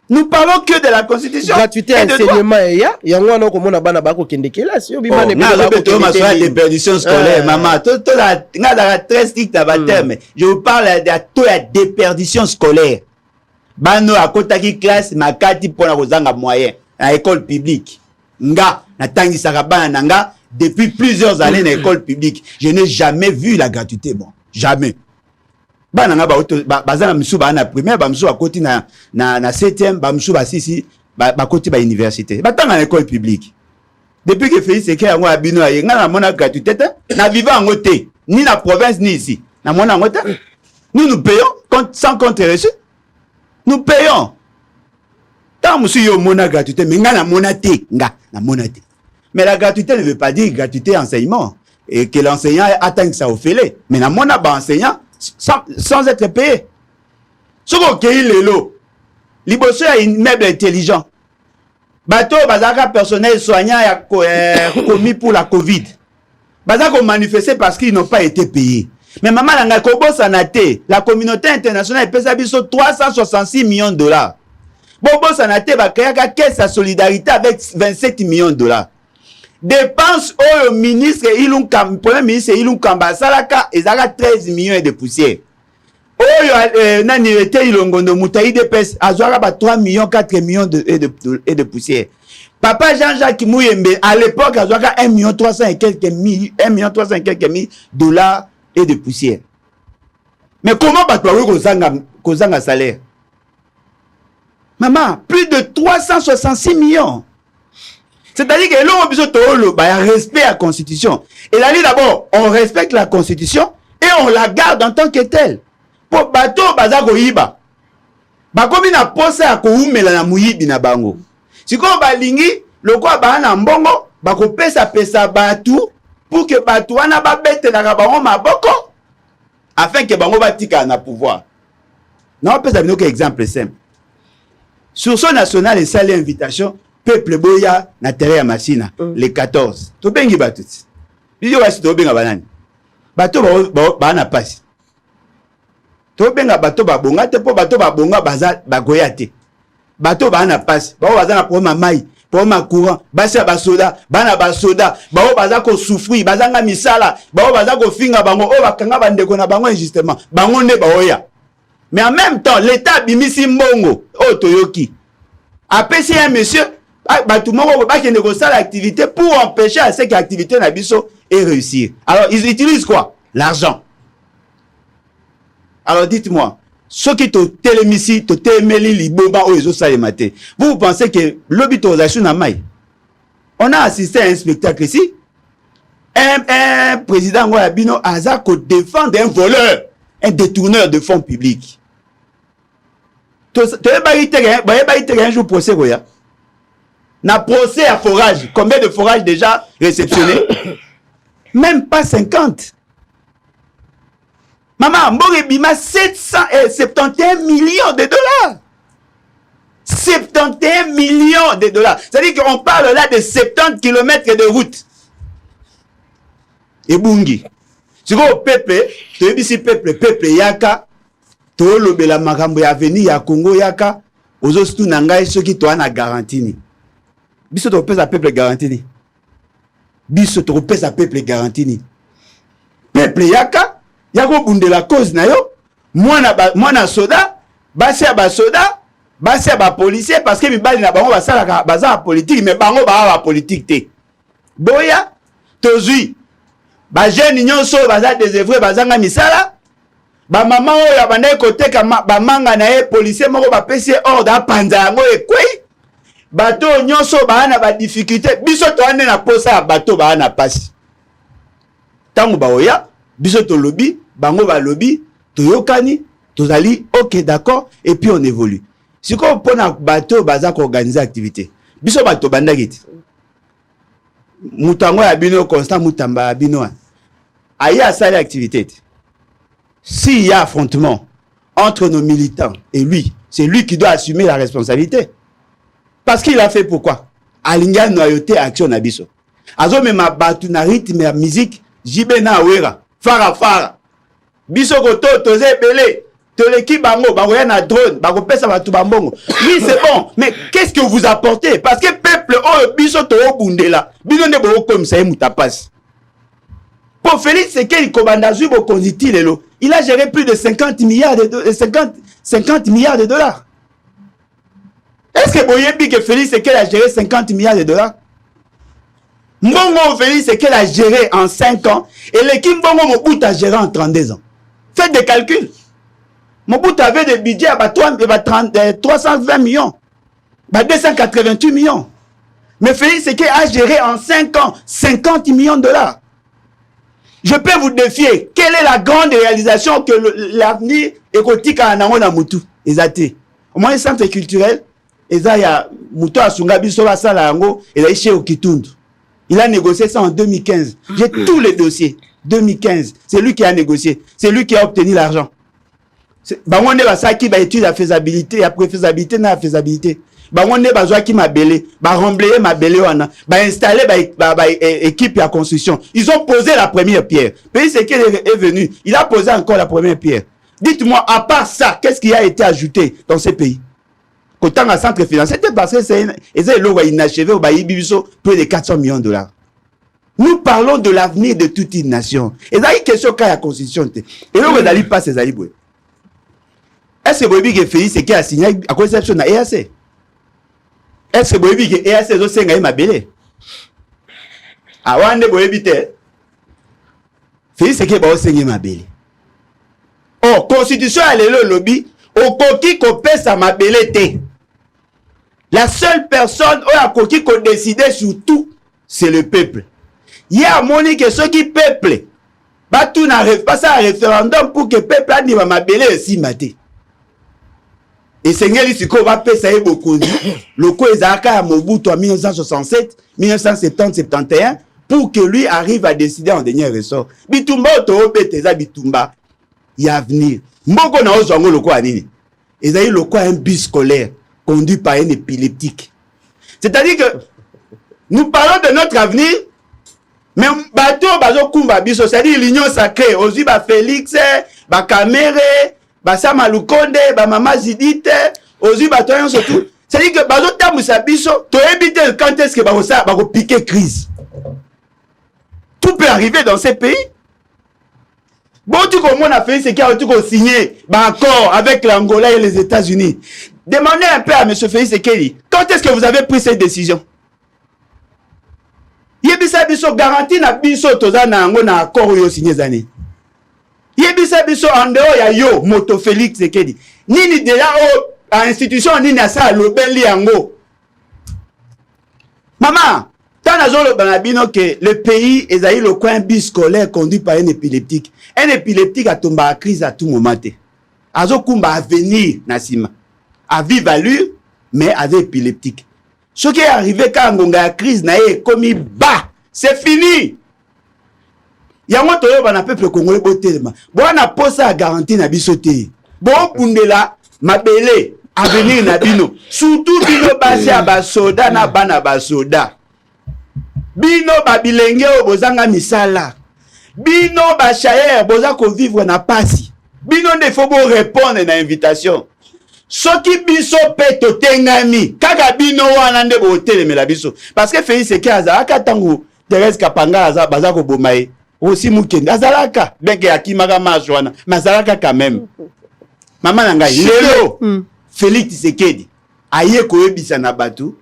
Nous parlons que de la constitution. Gratuité et enseignement il y a un komona bana bako kendekela si obi bana la déperdition scolaire maman to la très strict à terme. Je vous parle de la déperdition scolaire. Bano akotaki classe makati pona kozanga moyen à école publique. Nga na tangisaka bana nanga depuis plusieurs années dans l'école publique. Je n'ai jamais vu la gratuité bon, jamais. Bana nga bazana misu ba na primaire ba misu akoti na 7e ba misu ba 6 ba koti ba université. Ba tanga na école publique. Depuis que Félix Sekei yango abino ya nga na mona gratuité na vivant ngote ni na province ni ici. Na mona ngote. Nous payons sans compte reçu. Nous payons. Tant monsieur yo mona gratuité mais nga na mona te nga na mona te. Mais la gratuité ne veut pas dire gratuité enseignement et que l'enseignant attend que ça au félé. Mais na mona ba enseignant sans être payé. Ce qu'on a lelo, liboso a une meuble intelligent. Bateau bazaka personnel soignant a commis pour la Covid. Bazaka manifesté parce qu'ils n'ont pas été payés. Mais maman la communauté internationale pèse 366 millions de $. Bobo Sanate va créer une caisse à solidarité avec 27 millions de dollars. Dépenses au ministre premier ministre Ilum Kamba Salaka et 13 millions et de poussière. Oyo nani était Ilongondo Moutaï de pes azwara ba 3 millions 4 millions de poussière. Papa Jean-Jacques Mouyembe à l'époque azwara 1 million 300 et quelques mille dollars et de poussière. Mais comment batwa kozanga salaire? Maman, plus de 366 millions. C'est-à-dire que l'on a besoin de respect à la Constitution. Et là, d'abord, on respecte la Constitution et on la garde en tant que telle. Pour bateau, bazako yiba. Bakomi na pose à koumela na muyibi na bango. Si ko balingi, le quoi ba na mbongo, bako pesa batou pour que batou wana ba bete na bango maboko afin que bango batika na pouvoir. Non, pesa bino que exemple simple. Sur son national et salé invitation, peuple boya na terre ya Masina, les 14. To bengi batuti. Biyo wasi to benga banani. Bato ba na passe. To benga bato ba bonga te po bato ba bonga baza bagoya te. Bato ba na passe. Ba baza na problème mai, problème courant, basa ba soda, bana ba soda, ba baza ko souffrir, baza nga misala, ba baza ko finga bango o bakanga bandeko na bango injustement. Bango ne ba oya. Mais en même temps, l'État bimisi mbongo o toyoki. Après c'est un monsieur tout le monde va négocier l'activité pour empêcher à ce que l'activité na biso et réussir. Alors ils utilisent quoi? L'argent. Alors dites-moi, ceux qui te télémisi, te télémeli liboba ou les autres salématés, vous pensez que l'obitorisation n'a maille? On a assisté à un spectacle ici. Un président Ngoyabino Aza qui défend un voleur, un détourneur de fonds publics. Tu vas un jour procès Goya. Na procès à forage. Combien de forages déjà réceptionnés? Même pas 50. Maman, Mbore Bima, 771 millions de dollars. 71 millions de dollars. C'est-à-dire qu'on parle là de 70 km de route. Et Bungi. C'est quoi au peuple? Tu es ici, peuple Yaka. Tu es le la Marambo ya veni ya Congo Yaka. Aux autres, tu n'as ceux qui t'ont na garantie. Biso to pesa peuple garanti. Biso to pesa peuple garanti. Peuple yaka yako bunde la cause na yo. Mwana soda, basi ba soda, basi ba policier parce que mibali na bango basala baza politique mais bango ba politique te. Boya tozui ba jeune nyonso baza désœuvré bazanga misala. Ba maman oyo bana côté ka ba manga na e policier moko ba pesi ordre a panza ngo ekwe. Bato nyonso ba na ba difficulté biso to ane na posa bato ba na passe tango ba oya biso to lobby bango ba lobby to yokani to zali OK d'accord et puis on évolue siko pona bato baza ko organiser activité biso bato bandagiti mutango ya bino constant mutamba bino aya sali activité s'il y a affrontement entre nos militants et lui c'est lui qui doit assumer la responsabilité. Parce qu'il a fait pourquoi? Alinga noyauté action nabiso. Azo me ma batu na rythme ya musique, jibe na wera, fara. Biso koto toze belé, toleki bango, bango ya na drone, bango pesa batu bambongo. Oui, c'est bon, mais qu'est-ce que vous apportez? Parce que peuple oh biso to bundela, biso ne bo comme ça mutapas. Pour Félix Tshisekedi Kobanda Zubo Konziti lelo, il a géré plus de 50 milliards de dollars. Est-ce que Boyebi que Félix Tshisekedi a géré 50 milliards de dollars? Mbongo Félix Tshisekedi a géré en 5 ans et l'équipe Mbongo Mobutu a géré en 32 ans. Faites des calculs. Mobutu avait des budgets à 320 millions, 288 millions. Mais Félix Tshisekedi a géré en 5 ans 50 millions de dollars. Je peux vous défier. Quelle est la grande réalisation que l'avenir écotique a en Moutou? Au moins un centre culturel. Il a négocié ça en 2015. J'ai tous les dossiers. 2015. C'est lui qui a négocié. C'est lui qui a obtenu l'argent. On est ça qui va étudier la faisabilité, la préfaisabilité, la faisabilité. On est besoin qui m'a belé, remblayer ma belé, installer équipe de construction. Ils ont posé la première pierre. Puis c'est qu'il est venu. Il a posé encore la première pierre. Dites-moi, à part ça, qu'est-ce qui a été ajouté dans ces pays? Autant un centre financier, c'est parce que c'est inachevé, plus de 400 millions de dollars. Nous parlons de l'avenir de toute une nation. Et ça, il y a une question quand il y a la constitution. Et là, vous n'allez pas ces aliboués. Est-ce que vous avez dit Félix qui a signé à conception de EAC? Est-ce que vous avez dit que EAC est aussi un mabélé? Avant de vous éviter, Félix qui a aussi un mabélé. Oh, constitution, elle est le lobby. Au coquille qu'on paie sa mabélé. La seule personne où a coquille qu'on décide sur tout, c'est le peuple. Il y a moni que ceux qui peuple, bah tout n'arrive pas ça à référendum pour que le peuple a dit mabélé aussi maté. Et Seigneur, il va payer ça beaucoup. Le coup est à Mobutu en 1967, 1970, 71, pour que lui arrive à décider en dernier ressort. Bitumba, Bitumba, il y a avenir. Mboko na ozongo le quoi nini? Et ça y est le quoi un bus scolaire conduit par un épileptique. C'est-à-dire que nous parlons de notre avenir, mais bateau bazo kumba biso, c'est-à-dire l'union sacrée. Aussi ba Félix, ba Kamere, ba Samalukonde, ba Mama Zidite, aussi ba toyon surtout. C'est-à-dire que bazo tamu sa biso, to éviter quand est-ce que ba ko piquer crise. Tout peut arriver dans ces pays. Bon, tu comprends, on a fait ce qui a signé accord avec l'Angola et les États-Unis. Demandez un peu à M. Félix Sekedi, quand est-ce que vous avez pris cette décision? Yebisa biso garantie na biso toza na ngo na accord yo signé zani. Yebisa biso en dehors ya yo moto Félix Sekedi. Nini de la a institution nini asa lobeli yango. Maman, que le pays est le coin bis scolaire conduit par un épileptique. Un épileptique a tombé à crise à tout moment. Azo kumba à venir, Nassima. À vive allure, mais avec épileptique. Ce qui est arrivé quand on a la crise, comme il bat, c'est fini. Il y a un peu de peuple congolais tellement. Bon, on a posé à garantie na bisoté. Bon, Pundela, ma belle, à venir na bino. Surtout bino basé à basoda na bana basoda. Bino babilenge o bozanga misala. Bino bachayer boza ko vivre na pasi. Bino ne faut pas répondre na invitation. Soki biso peto tengami, kaka bino wana nde bo telemela biso. Parce que Félix Sekedi azalaka tango Thérèse Kapanga baza ko bomaye. Aussi mukende azalaka beke akimaka majwana, mazalaka quand même. Maman nanga lelo Félix Sekedi aye ko yebisa na batu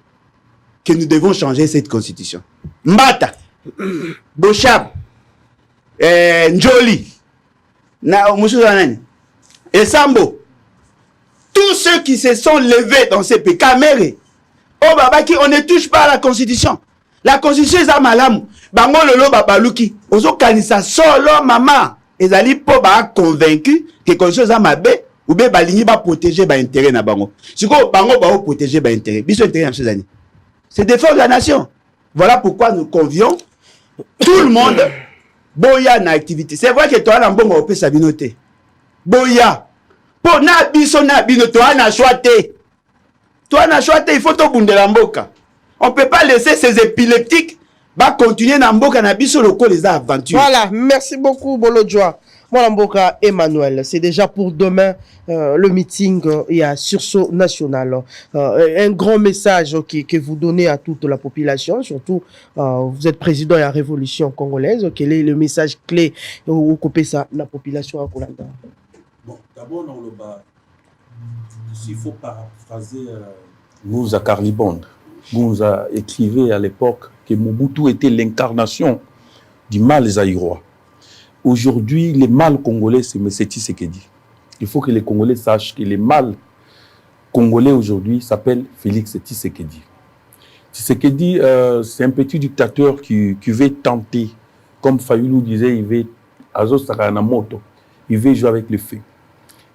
que nous devons changer cette constitution. Mbata, Bochab, Njoli, et Sambo, tous ceux qui se sont levés dans ces pays, Kamere, oh babaki, on ne touche pas à la constitution. La constitution est à malam. Bango lolo babaluki, ozo kanisa solo mama, ezali po ba convaincu que la constitution est à mabé, ou bien balingi ba protéger ba intérêt na bango. Siko bango ba protéger ba intérêt. Biso intérêt na ces années. C'est défendre la nation. Voilà pourquoi nous convions tout le monde. Boya na activité. C'est vrai que toi, na mbongo opé sa binoté. Boya. Pour na biso na bino, toi na choité. Toi na choité, il faut to bundela mboka. On peut pas laisser ces épileptiques va continuer na mboka na biso loko les aventures. Voilà, merci beaucoup Bolodjoa. Mboka Emmanuel, c'est déjà pour demain le meeting il y a sursaut national. Un grand message que vous donnez à toute la population, surtout vous êtes président de la révolution congolaise. Quel est le message clé au copé ça la population à Kolanda? Bon, d'abord dans le bas, s'il faut paraphraser nous à Carlibond, nous a écrivé à l'époque que Mobutu était l'incarnation du mal zaïrois. Aujourd'hui, le mal congolais, c'est M. Tshisekedi. Il faut que les Congolais sachent que le mal congolais aujourd'hui s'appelle Félix Tshisekedi. Tshisekedi, c'est un petit dictateur qui veut tenter, comme Fayulu disait, il veut il veut jouer avec le feu.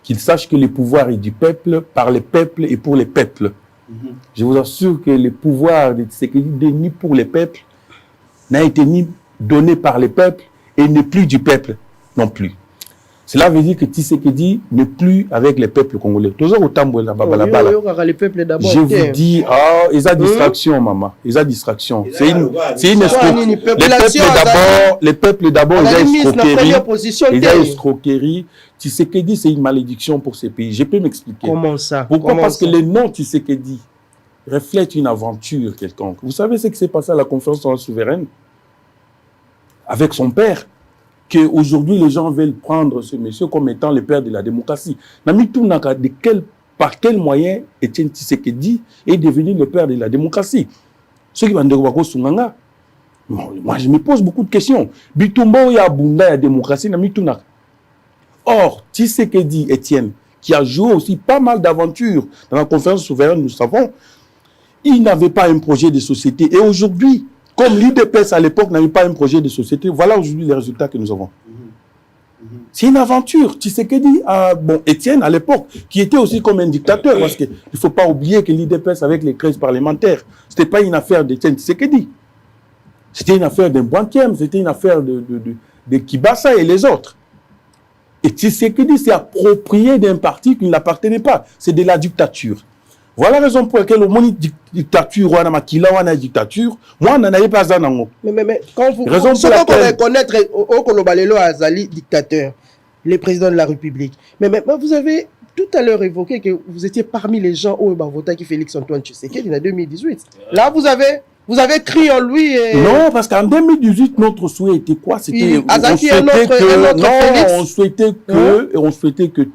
Qu'il sache que le pouvoir est du peuple, par le peuple et pour les peuples. Je vous assure que le pouvoir de Tshisekedi n'est ni pour les peuples, n'a été ni donné par les peuples, et n'est plus du peuple non plus. Cela veut dire que Tshisekedi n'est plus avec les peuples congolais. Toujours au tambour là-bas. Les peuples d'abord. Je vous dis, ils ont distraction, maman. Ils ont distraction. C'est une escroquerie. Les peuples d'abord, ils ont escroquerie. Tshisekedi, c'est une malédiction pour ces pays. Je peux m'expliquer. Comment ça? Pourquoi? Parce que les noms Tshisekedi reflètent une aventure quelconque. Vous savez ce qui s'est passé à la conférence souveraine avec son père? Qu'aujourd'hui, les gens veulent prendre ce monsieur comme étant le père de la démocratie. Par quel moyen Etienne Tshisekedi est devenu le père de la démocratie? Ceux qui vont dire moi, je me pose beaucoup de questions. Bitumbo ya bunda ya démocratie na mituna. Or, Tshisekedi Etienne, qui a joué aussi pas mal d'aventures dans la conférence souveraine, nous savons, il n'avait pas un projet de société. Et aujourd'hui, comme l'IDPS à l'époque n'avait pas un projet de société, voilà aujourd'hui les résultats que nous avons. C'est une aventure. Tshisekedi, Etienne à l'époque, qui était aussi comme un dictateur, parce qu'il ne faut pas oublier que l'IDPS avec les crises parlementaires, ce n'était pas une affaire d'Etienne Tshisekedi. C'était une affaire d'un Bankiem, c'était une affaire de Kibasa et les autres. Et Tshisekedi s'est approprié d'un parti qui ne l'appartenait pas. C'est de la dictature. Voilà la raison pour laquelle au monde dictature, moi, on n'en avait pas ça. Mais quand vous reconnaître au Kolobalelo Azali dictateur, le président de la République. Mais vous avez tout à l'heure évoqué que vous étiez parmi les gens où voté qui Félix Antoine Tshisekedi en 2018. Là, vous avez crié en lui. Non, parce qu'en 2018, notre souhait était quoi? C'était on souhaitait que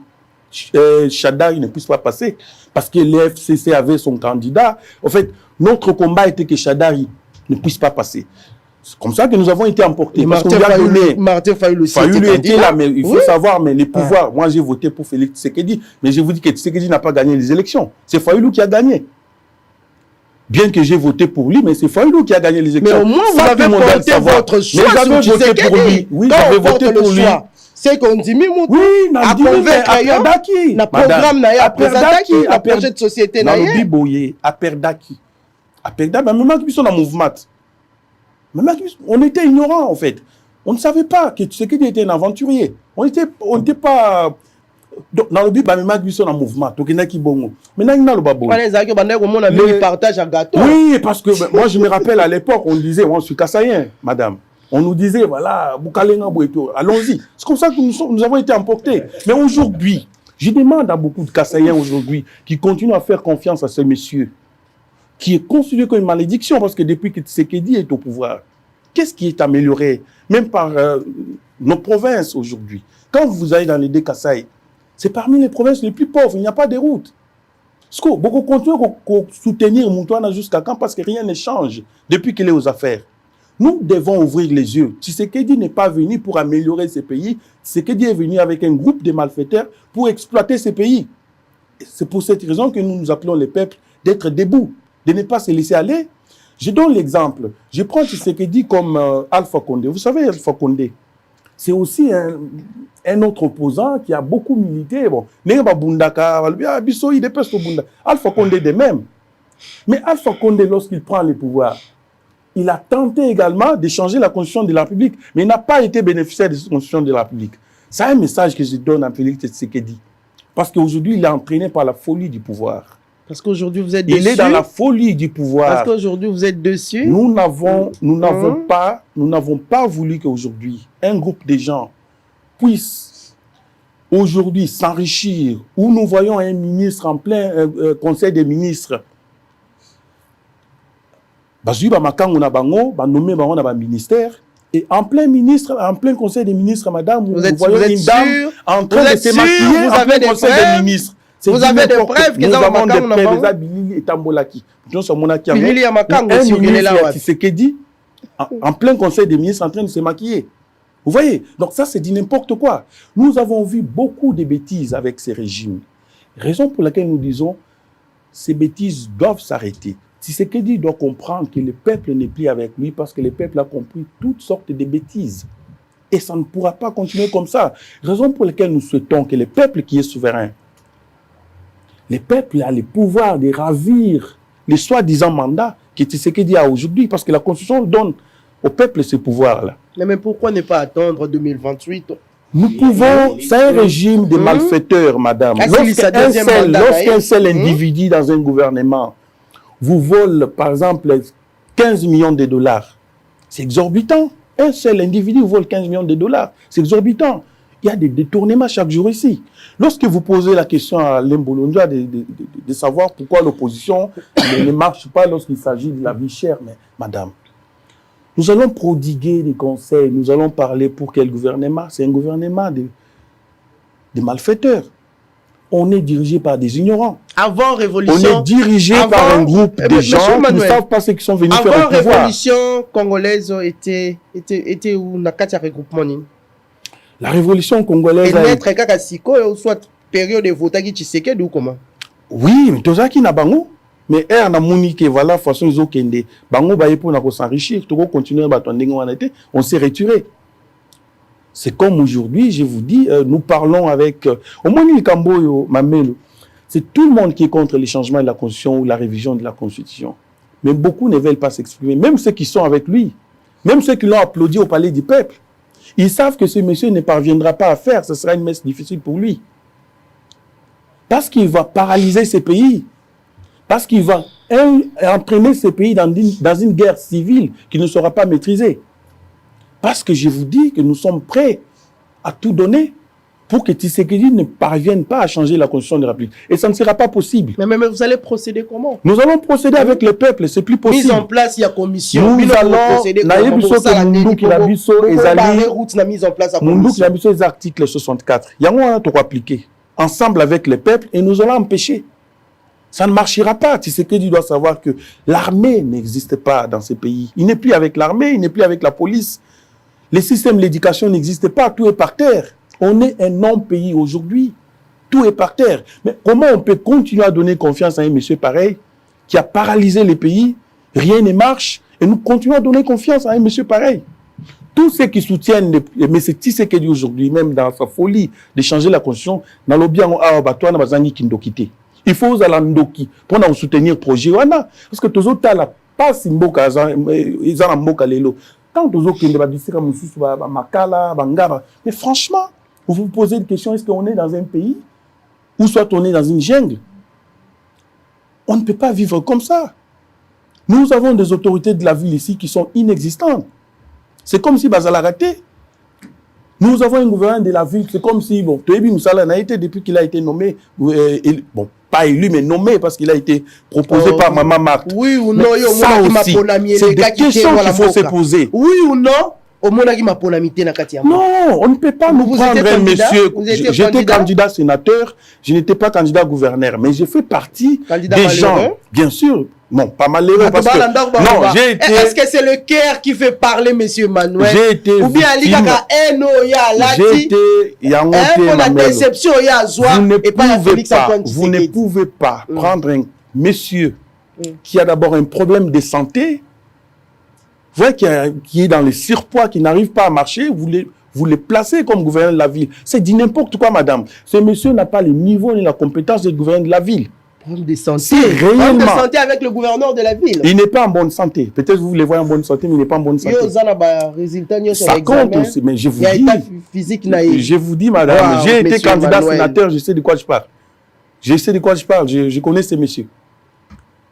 Chadari ne puisse pas passer parce que l'FCC avait son candidat. En fait, notre combat était que Chadari ne puisse pas passer. C'est comme ça que nous avons été emportés. Martin Fayulu était là, mais il faut savoir, mais les pouvoirs, moi j'ai voté pour Félix Tshisekedi, mais je vous dis que Tshisekedi n'a pas gagné les élections. C'est Fayulu qui a gagné. Bien que j'ai voté pour lui, mais c'est Fayulu qui a gagné les élections. Mais au moins, vous avez porté votre choix. Mais j'avais voté pour lui. Oui, j'avais voté pour lui. C'est qu'on dit, mais mon à convaincre na programme na ya présenter na projet de société na ya biboye à perdaki même qui sont dans mouvement, on était ignorants en fait, on ne savait pas que Tshisekedi était un aventurier, on était pas dans le but même qui sont dans mouvement donc il y a qui bon maintenant il y a le babo partage à gâteau. Oui, parce que moi je me rappelle à l'époque on disait moi je suis kassaïen madame. On nous disait, voilà, allons-y. C'est comme ça que nous avons été emportés. Mais aujourd'hui, je demande à beaucoup de Kassaïens aujourd'hui qui continuent à faire confiance à ce monsieur, qui est considéré comme une malédiction, parce que depuis que Tshisekedi est au pouvoir, qu'est-ce qui est amélioré, même par nos provinces aujourd'hui? Quand vous allez dans les deux Kassaï, c'est parmi les provinces les plus pauvres, il n'y a pas de route. Beaucoup continuent à soutenir Moutouana jusqu'à quand, parce que rien ne change depuis qu'il est aux affaires. Nous devons ouvrir les yeux. Tshisekedi n'est pas venu pour améliorer ces pays. Tshisekedi est venu avec un groupe de malfaiteurs pour exploiter ces pays. C'est pour cette raison que nous appelons les peuples d'être debout, de ne pas se laisser aller. Je donne l'exemple. Je prends Tshisekedi comme Alpha Condé. Vous savez, Alpha Condé, c'est aussi un autre opposant qui a beaucoup milité. Bon, Alpha Condé de même. Mais Alpha Condé, lorsqu'il prend le pouvoir, il a tenté également de changer la constitution de la République, mais il n'a pas été bénéficiaire de cette constitution de la République. C'est un message que je donne à Félix Tshisekedi. Parce qu'aujourd'hui, il est entraîné par la folie du pouvoir. Parce qu'aujourd'hui, vous êtes dessus. Il est dans la folie du pouvoir. Parce qu'aujourd'hui, vous êtes dessus. Nous n'avons pas voulu qu'aujourd'hui, un groupe de gens puisse aujourd'hui s'enrichir, où nous voyons un ministre en plein conseil des ministres, ministère, et en plein ministre, en plein conseil des ministres, madame, vous êtes voyons une dame en train de se maquiller en plein conseil des ministres. Vous avez des preuves que nous avons des preuves. Bilili et Tambolaki. Bilili Tshisekedi en plein conseil des ministres en train de se maquiller. Vous voyez? Donc ça, c'est dit n'importe quoi. Nous avons vu beaucoup de bêtises avec ces régimes. Raison pour laquelle nous disons, ces bêtises doivent s'arrêter. Tshisekedi doit comprendre que le peuple n'est plus avec lui parce que le peuple a compris toutes sortes de bêtises. Et ça ne pourra pas continuer comme ça. Raison pour laquelle nous souhaitons que le peuple qui est souverain, le peuple a le pouvoir de ravir les soi-disant mandats que Tshisekedi a aujourd'hui parce que la Constitution donne au peuple ce pouvoir-là. Mais pourquoi ne pas attendre 2028 Nous pouvons, c'est un régime de malfaiteurs, madame. Lorsqu'un seul individu dans un gouvernement vous vole, par exemple, 15 millions de dollars, c'est exorbitant. Un seul individu vous vole 15 millions de dollars, c'est exorbitant. Il y a des détournements chaque jour ici. Lorsque vous posez la question à Lembolondia de savoir pourquoi l'opposition ne marche pas lorsqu'il s'agit de la vie chère, mais madame, nous allons prodiguer des conseils, nous allons parler pour quel gouvernement? C'est un gouvernement de malfaiteurs. On est dirigé par des ignorants. Avant révolution, on est dirigé par un groupe de gens qui ne savent pas ce qu'ils sont venus faire au pouvoir. Avant révolution congolaise était où na kati ya regroupement nini? La révolution congolaise. Et maître kaka siko soit période de votaki Tshisekedi ou comment? Oui, mais tozaki na bango. Mais na moni que voilà façon ils ont kende. Bango ba yepo na ko s'enrichir, to continuer ba tondenge wana été, on s'est retiré. C'est comme aujourd'hui, je vous dis, nous parlons avec au moni Kamboyo Mamelo. C'est tout le monde qui est contre les changements de la Constitution ou la révision de la Constitution. Mais beaucoup ne veulent pas s'exprimer, même ceux qui sont avec lui, même ceux qui l'ont applaudi au palais du peuple. Ils savent que ce monsieur ne parviendra pas à faire, ce sera une messe difficile pour lui. Parce qu'il va paralyser ces pays. Parce qu'il va entraîner ces pays dans une guerre civile qui ne sera pas maîtrisée. Parce que je vous dis que nous sommes prêts à tout donner pour que Tshisekedi ne parvienne pas à changer la constitution de la République. Et ça ne sera pas possible. Mais vous allez procéder comment? Nous allons procéder avec le peuple, c'est plus possible. Mise en place, il y a commission. Nous allons procéder les articles 64. Il y a un pour appliquer ensemble avec le peuple et nous allons empêcher. Ça ne marchera pas. Tshisekedi doit savoir que l'armée n'existe pas dans ces pays. Il n'est plus avec l'armée, il n'est plus avec la police. Les systèmes d'éducation n'existent pas, tout est par terre. On est un non-pays aujourd'hui. Tout est par terre. Mais comment on peut continuer à donner confiance à un monsieur pareil qui a paralysé les pays, rien ne marche, et nous continuons à donner confiance à un monsieur pareil? Tous ceux qui soutiennent M. Tshisekedi aujourd'hui, même dans sa folie de changer la constitution, dans le bien, il faut aux alandoki pour nous soutenir le projet. Parce que tous autres, la passe mboka, ils ont mboka lelo. Quand tous autres, mais franchement, vous vous posez une question, est-ce qu'on est dans un pays ou soit on est dans une jungle? On ne peut pas vivre comme ça. Nous avons des autorités de la ville ici qui sont inexistantes. C'est comme si Bazala raté. Nous avons un gouverneur de la ville, c'est comme si, bon, Toyebi Moussala n'a été, depuis qu'il a été nommé, bon, pas élu, mais nommé parce qu'il a été proposé par Maman Marthe. Oui ou non, ça aussi, c'est des questions qu'il faut se poser. Oui ou non, non, on ne peut pas nous prendre un monsieur. J'étais candidat sénateur, je n'étais pas candidat gouverneur, mais je fais partie des gens, bien sûr. Non, pas malheureux parce que... Non, j'ai été... Est-ce que c'est le cœur qui fait parler, monsieur Manuel? J'ai été ou bien victime. J'ai été... Il y a la déception, il y a joie. Vous ne pouvez pas prendre un monsieur qui a d'abord un problème de santé, qui est dans le surpoids, qui n'arrive pas à marcher, vous les placez comme gouverneur de la ville. C'est dit n'importe quoi, madame. Ce monsieur n'a pas le niveau ni la compétence de gouverneur de la ville. Problème de santé. Réellement. De santé avec le gouverneur de la ville. Il n'est pas en bonne santé. Peut-être vous le voyez en bonne santé, mais il n'est pas en bonne santé. Ça compte aussi, mais je vous dis, madame, j'ai été candidat sénateur, je sais de quoi je parle. Je connais ces messieurs.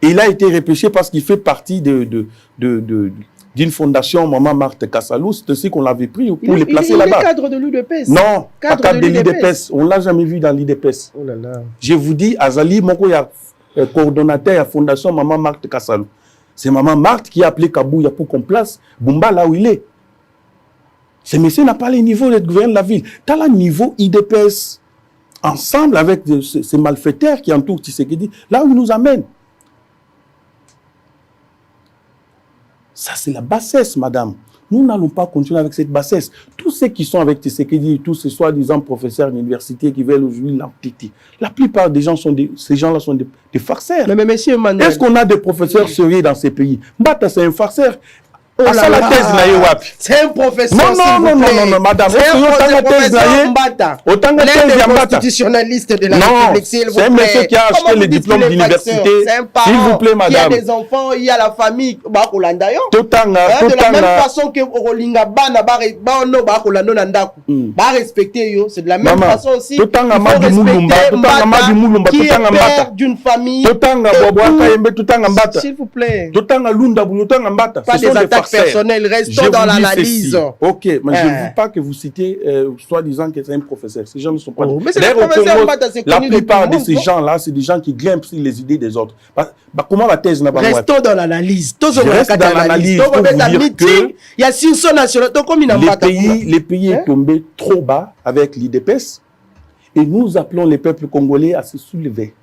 Et il a été repêché parce qu'il fait partie d'une fondation Maman Marthe Kassalou, c'est aussi qu'on l'avait pris pour les placer là-bas. Il est cadre de l'UDPS. Non, pas cadre de l'UDPS. On ne l'a jamais vu dans l'UDPS. Oh là là. Je vous dis, Azali, Moko, il y a coordonnateur à la fondation Maman Marthe Kassalou. C'est Maman Marthe qui a appelé Kabouya pour qu'on place Bumba là où il est. Ce monsieur n'a pas le niveau d'être gouverneur de la ville. Tu as le niveau IDPS, ensemble avec ces malfaiteurs qui entourent Tshisekedi, là où il nous amène. Ça, c'est la bassesse, madame. Nous n'allons pas continuer avec cette bassesse. Tous ceux qui sont avec Tshisekedi, tous ces soi-disant professeurs d'université qui veulent aujourd'hui l'entité, la plupart des gens ces gens-là sont des farceurs. Mais monsieur Manuel... Est-ce qu'on a des professeurs sérieux dans ces pays? Mbata, c'est un farceur. Oh à ça la thèse na ye wapi. C'est un professeur. Non, madame. C'est un professeur Mbata. Autant que thèse ya Mbata. Constitutionnaliste de la non, République, s'il vous plaît. C'est un monsieur qui a acheté le diplôme d'université. S'il vous plaît, madame. Il y a des enfants, il y a la famille. Bakolanda yo. Totanga. De la même façon que Rolinga Bana Bakolanda Nandaku. Ba respecter yo, c'est de la même façon aussi. Totanga Madi Mulumba, Totanga Madi Mulumba, Totanga Mbata. D'une famille. Totanga Boboaka Yembe, Totanga Mbata. S'il vous plaît. Totanga Lunda, Totanga Mbata. Pas des attaques personnelles, restons dans l'analyse. Ok, mais je ne veux pas que vous citez soi-disant que c'est un professeur. Ces gens ne sont pas... Mais c'est le professeur Mbata, c'est la plupart de ces gens-là, c'est des gens qui grimpent sur les idées des autres. Comment la thèse n'a pas... Restons dans l'analyse. Je reste dans l'analyse pour vous dire que il y a Sursaut National. Les pays est tombé trop bas avec l'IDPS et nous appelons les peuples congolais à se soulever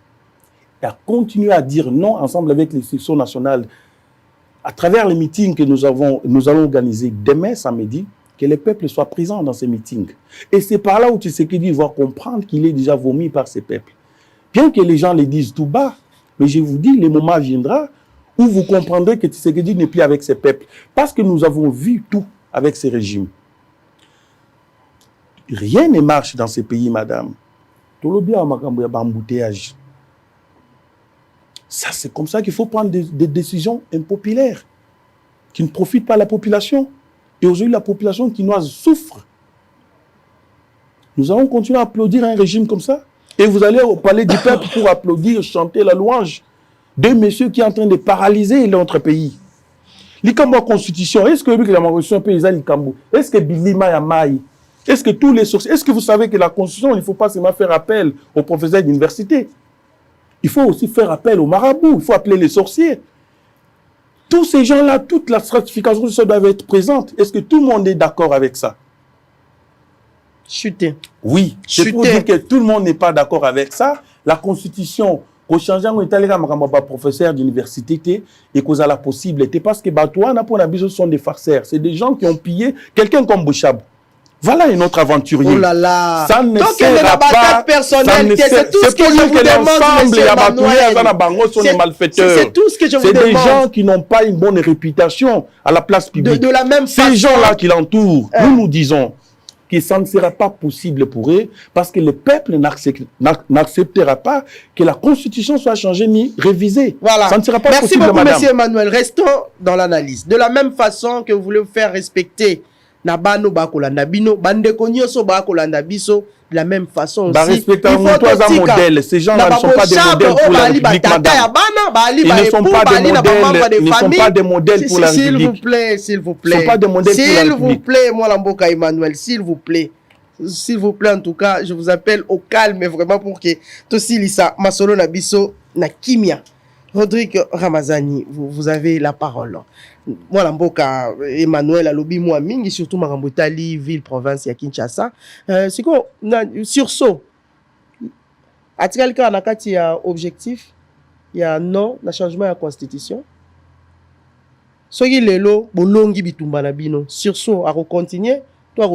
et à continuer à dire non ensemble avec les Sursaut National à travers les meetings que nous allons organiser demain samedi, que les peuples soient présents dans ces meetings. Et c'est par là où Tshisekedi va comprendre qu'il est déjà vomi par ces peuples. Bien que les gens le disent tout bas, mais je vous dis, le moment viendra où vous comprendrez que Tshisekedi n'est plus avec ces peuples. Parce que nous avons vu tout avec ces régimes. Rien ne marche dans ces pays, madame. Ça, c'est comme ça qu'il faut prendre des décisions impopulaires qui ne profitent pas à la population. Et aujourd'hui, la population quinoise souffre. Nous allons continuer à applaudir un régime comme ça. Et vous allez au palais du peuple pour applaudir, chanter la louange de monsieur qui est en train de paralyser notre pays. L'Ikambo Constitution, est-ce que la Constitution paysanne l'Ikambo? Est-ce que Bilima Yamaï? Est-ce que tous les sorciers? Est-ce que vous savez que la Constitution, il ne faut pas seulement faire appel aux professeurs d'université? Il faut aussi faire appel aux marabouts, il faut appeler les sorciers. Tous ces gens-là, toute la stratification de ça doit être présente. Est-ce que tout le monde est d'accord avec ça? Chuter. Oui, c'est pour dire que tout le monde n'est pas d'accord avec ça. La Constitution, au changement, on est allé à professeur d'université et qu'on a la possibilité parce que Batouana pour la besoin sont des farceurs. C'est des gens qui ont pillé quelqu'un comme Bouchabou. Voilà un autre aventurier. Oh là là. Ça ne donc, sera pas personnel. C'est tout ce que je vous demande, c'est tout ce que je vous demande. C'est des gens qui n'ont pas une bonne réputation à la place publique. De la même façon. Ces gens-là qui l'entourent, nous disons que ça ne sera pas possible pour eux parce que le peuple n'acceptera pas que la Constitution soit changée ni révisée. Voilà. Ça ne sera pas Merci possible, beaucoup, madame. monsieur Emmanuel. Restons dans l'analyse. De la même façon que vous voulez vous faire respecter Nabano Bakolanda Bino, Bandekonyo so Bakolanda Biso, de la même façon aussi. Il faut un modèle. Ces gens-là ne sont pas des modèles pour la République, madame. Ils ne sont pas des modèles pour la République. S'il vous plaît, s'il vous plaît. Ils ne sont pas des modèles pour la République. S'il vous plaît, moi Lamboka Emmanuel, s'il vous plaît. S'il vous plaît, en tout cas, je vous appelle au calme, vraiment pour que Tossi Lisa, Masolo Nabiso, Nakimia. Rodrigue Ramazani, vous avez la parole. Moi, Lamboka Emmanuel Alobi Mouaming, surtout Marambotali, ville, province, ya Kinshasa. C'est quoi, sursaut. A-t-il quelqu'un qui a objectif? Il y a non, le changement de la constitution. Soki lelo, bolongi bitumba na bino. Sursaut, à continuer. Toi,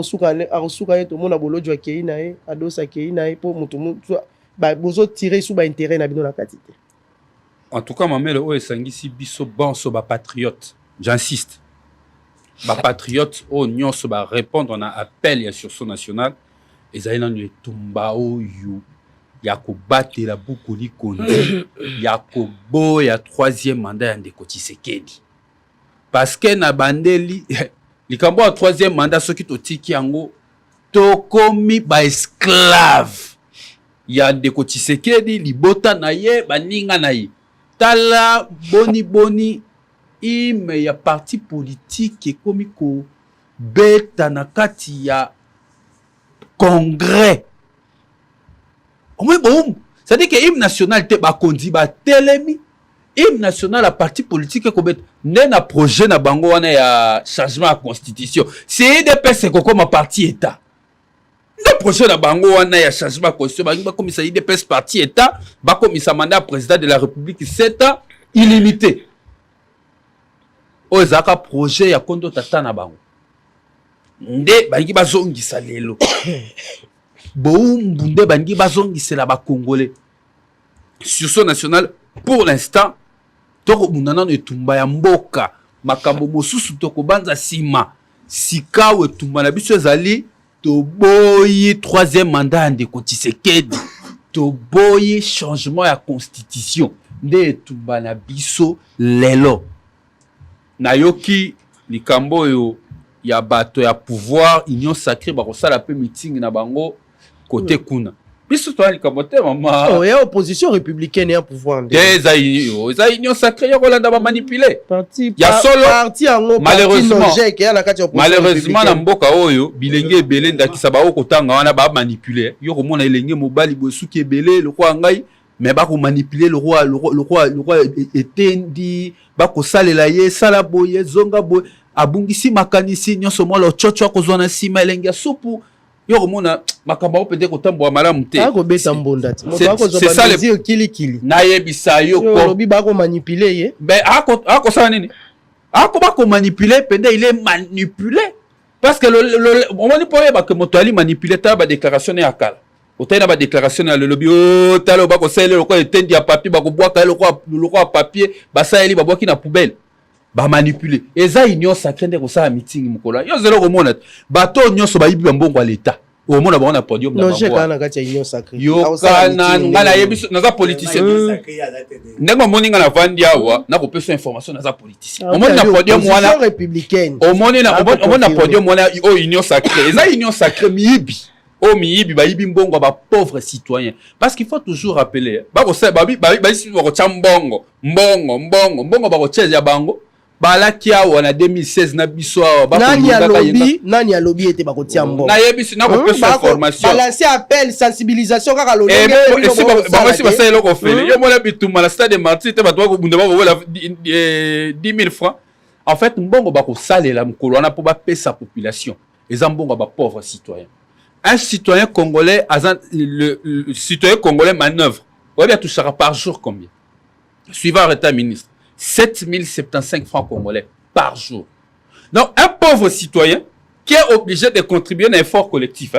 à resuka tout le monde a bolo du keinae, adosa keinae, pour mutumu, bozo tirer sous intérêt na bino na katite. En tout cas, mamel o esangisi biso banso ba patriote. J'insiste. Ba patriote o nyonso ba répondre na appel ya sursaut national. Ezali na etumba oyo ya ko batela bukuli kondi. Ya ko boya troisième mandat ya Ndeko Tshisekedi. Parce que na bandeli likambo ya troisième mandat soki totiki yango tokomi ba esclave. Ya Ndeko Tshisekedi libota na ye baninga na ye. Tala boni ime ya parti politique ekomi ko beta na kati ya congrès. Omwe bon, ça dit que hymne national te ba kondi ba telemi hymne national à parti politique ko beta na projet na bango wana ya changement à constitution. C'est IDPS ko comme parti état. Le projet de bango wana ya changement constitution ba komisa IDPS parti état ba komisa mandat président de la République 7 ans illimité. Ozaka projet ya kondo tata na bango. Nde bangi bazongisa lelo. Boumbu nde bangi bazongisela ba congolais. Sursaut national pour l'instant toko munana etumba ya mboka makambo mosusu tokobanza sima sikawe tumana biso ezali toboyi troisième mandat ndeko Tshisekedi toboyi changement ya constitution nde tumana biso lelo nayoki likambo oyo ya bato ya pouvoir union sacrée bakosala pe meeting na bango côté kuna biso to likambo te mama oh ya opposition républicaine ya pouvoir nde eza union sacrée ya kolanda ba manipuler parti ya solo parti yango malheureusement na mboka oyo bilenge ebele ndakisa ba okotanga wana ba manipuler yo komona elenge mobali bosuki ebele lokwa ngai mais bako manipuler le roi etendi bako salela ye sala boye zonga boye abungisi makanisi nyonso mo lo chocho akozwana sima elenge supu yo komona makambo peut-être kotambo malamu te akobeta mbonda te moto akozwa bazio kilikili na yebisa yo ko lobi bako manipuler ye ben ako sala nini ako bako manipuler pende il est manipulé parce que on manipule ba que moto ali manipuler ta ba déclaration ya kala otena ba déclaration ya le lobby o talo bako sele lokwa etendi ya papier bako bwaka lokwa papier basayeli babwaki na poubelle ba manipuler eza union sacrée nde ko sa meeting mukola yo zelo komona bato nyonso ba yibi mbongo à l'état au mona ba na podium na bango non je kana kati ya union sacrée yo kana ngala yebiso naza politicien ndenge moni ngana vandi awa na ko pesa information naza politicien au mona na podium wana républicaine au mona podium wana o union sacrée eza union sacrée miyibi o miyibi ba yibi mbongo ba pauvres citoyens parce qu'il faut toujours rappeler ba ko sa ba isi ko chambongo mbongo ba ko cheza bango balaki awa na 2016 na biso awa nani ya lobby était bakotia mbongo na yebisi na ko pesa information balancer appel sensibilisation kaka lolenge ba si basa eloko fele yo mona bituma la stade de Martyrs te batwa ko bunda ba ko wela 10,000 francs en fait mbongo ba ko salela mukolo wana po ba pesa population eza mbongo ba pauvres citoyens un citoyen congolais le citoyen congolais manœuvre ouais bien touchera par jour combien suivant l'état ministre 7075 francs congolais par jour. Donc, un pauvre citoyen qui est obligé de contribuer à un effort collectif.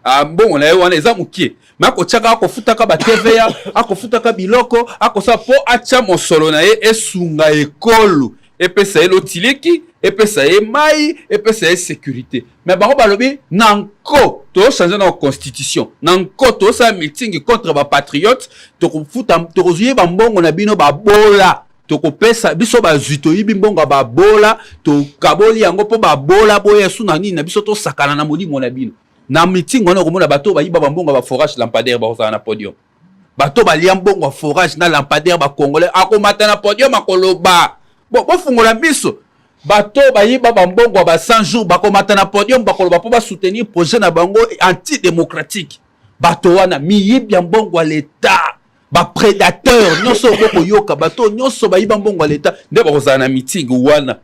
Ah bon, on a eu un exemple qui est. Mais ako tchaka ako futaka ba TVA, ako futaka biloko, ako sa po acha mosolo na ye esunga ekolo. Epesa ye lotileki, epesa ye mai, epesa ye sécurité. Mais bako balobi nanko to changer na constitution. Nanko to sa meeting contre ba patriotes, to futa to kozuye ba mbongo na bino ba bola. Toko pesa biso bazwito yibi mbongo ba bola to kaboli yango po ba bola boya suna nini na biso to sakana na molimo na bino na meeting wana komona bato ba yiba mbongo ba forage lampadaire ba kozana na podium bato ba lia mbongo forage na lampadaire ba congolais akomata na podium akoloba bo fungola biso bato ba yiba mbongo ba 100 jours ba komata na podium ba koloba po ba soutenir projet na bango anti-démocratique bato wana mi yibi mbongo à l'état ba prédateur nyonso boko yoka bato nyonso ba yiba mbongo l'état nde bakozala na meeting wana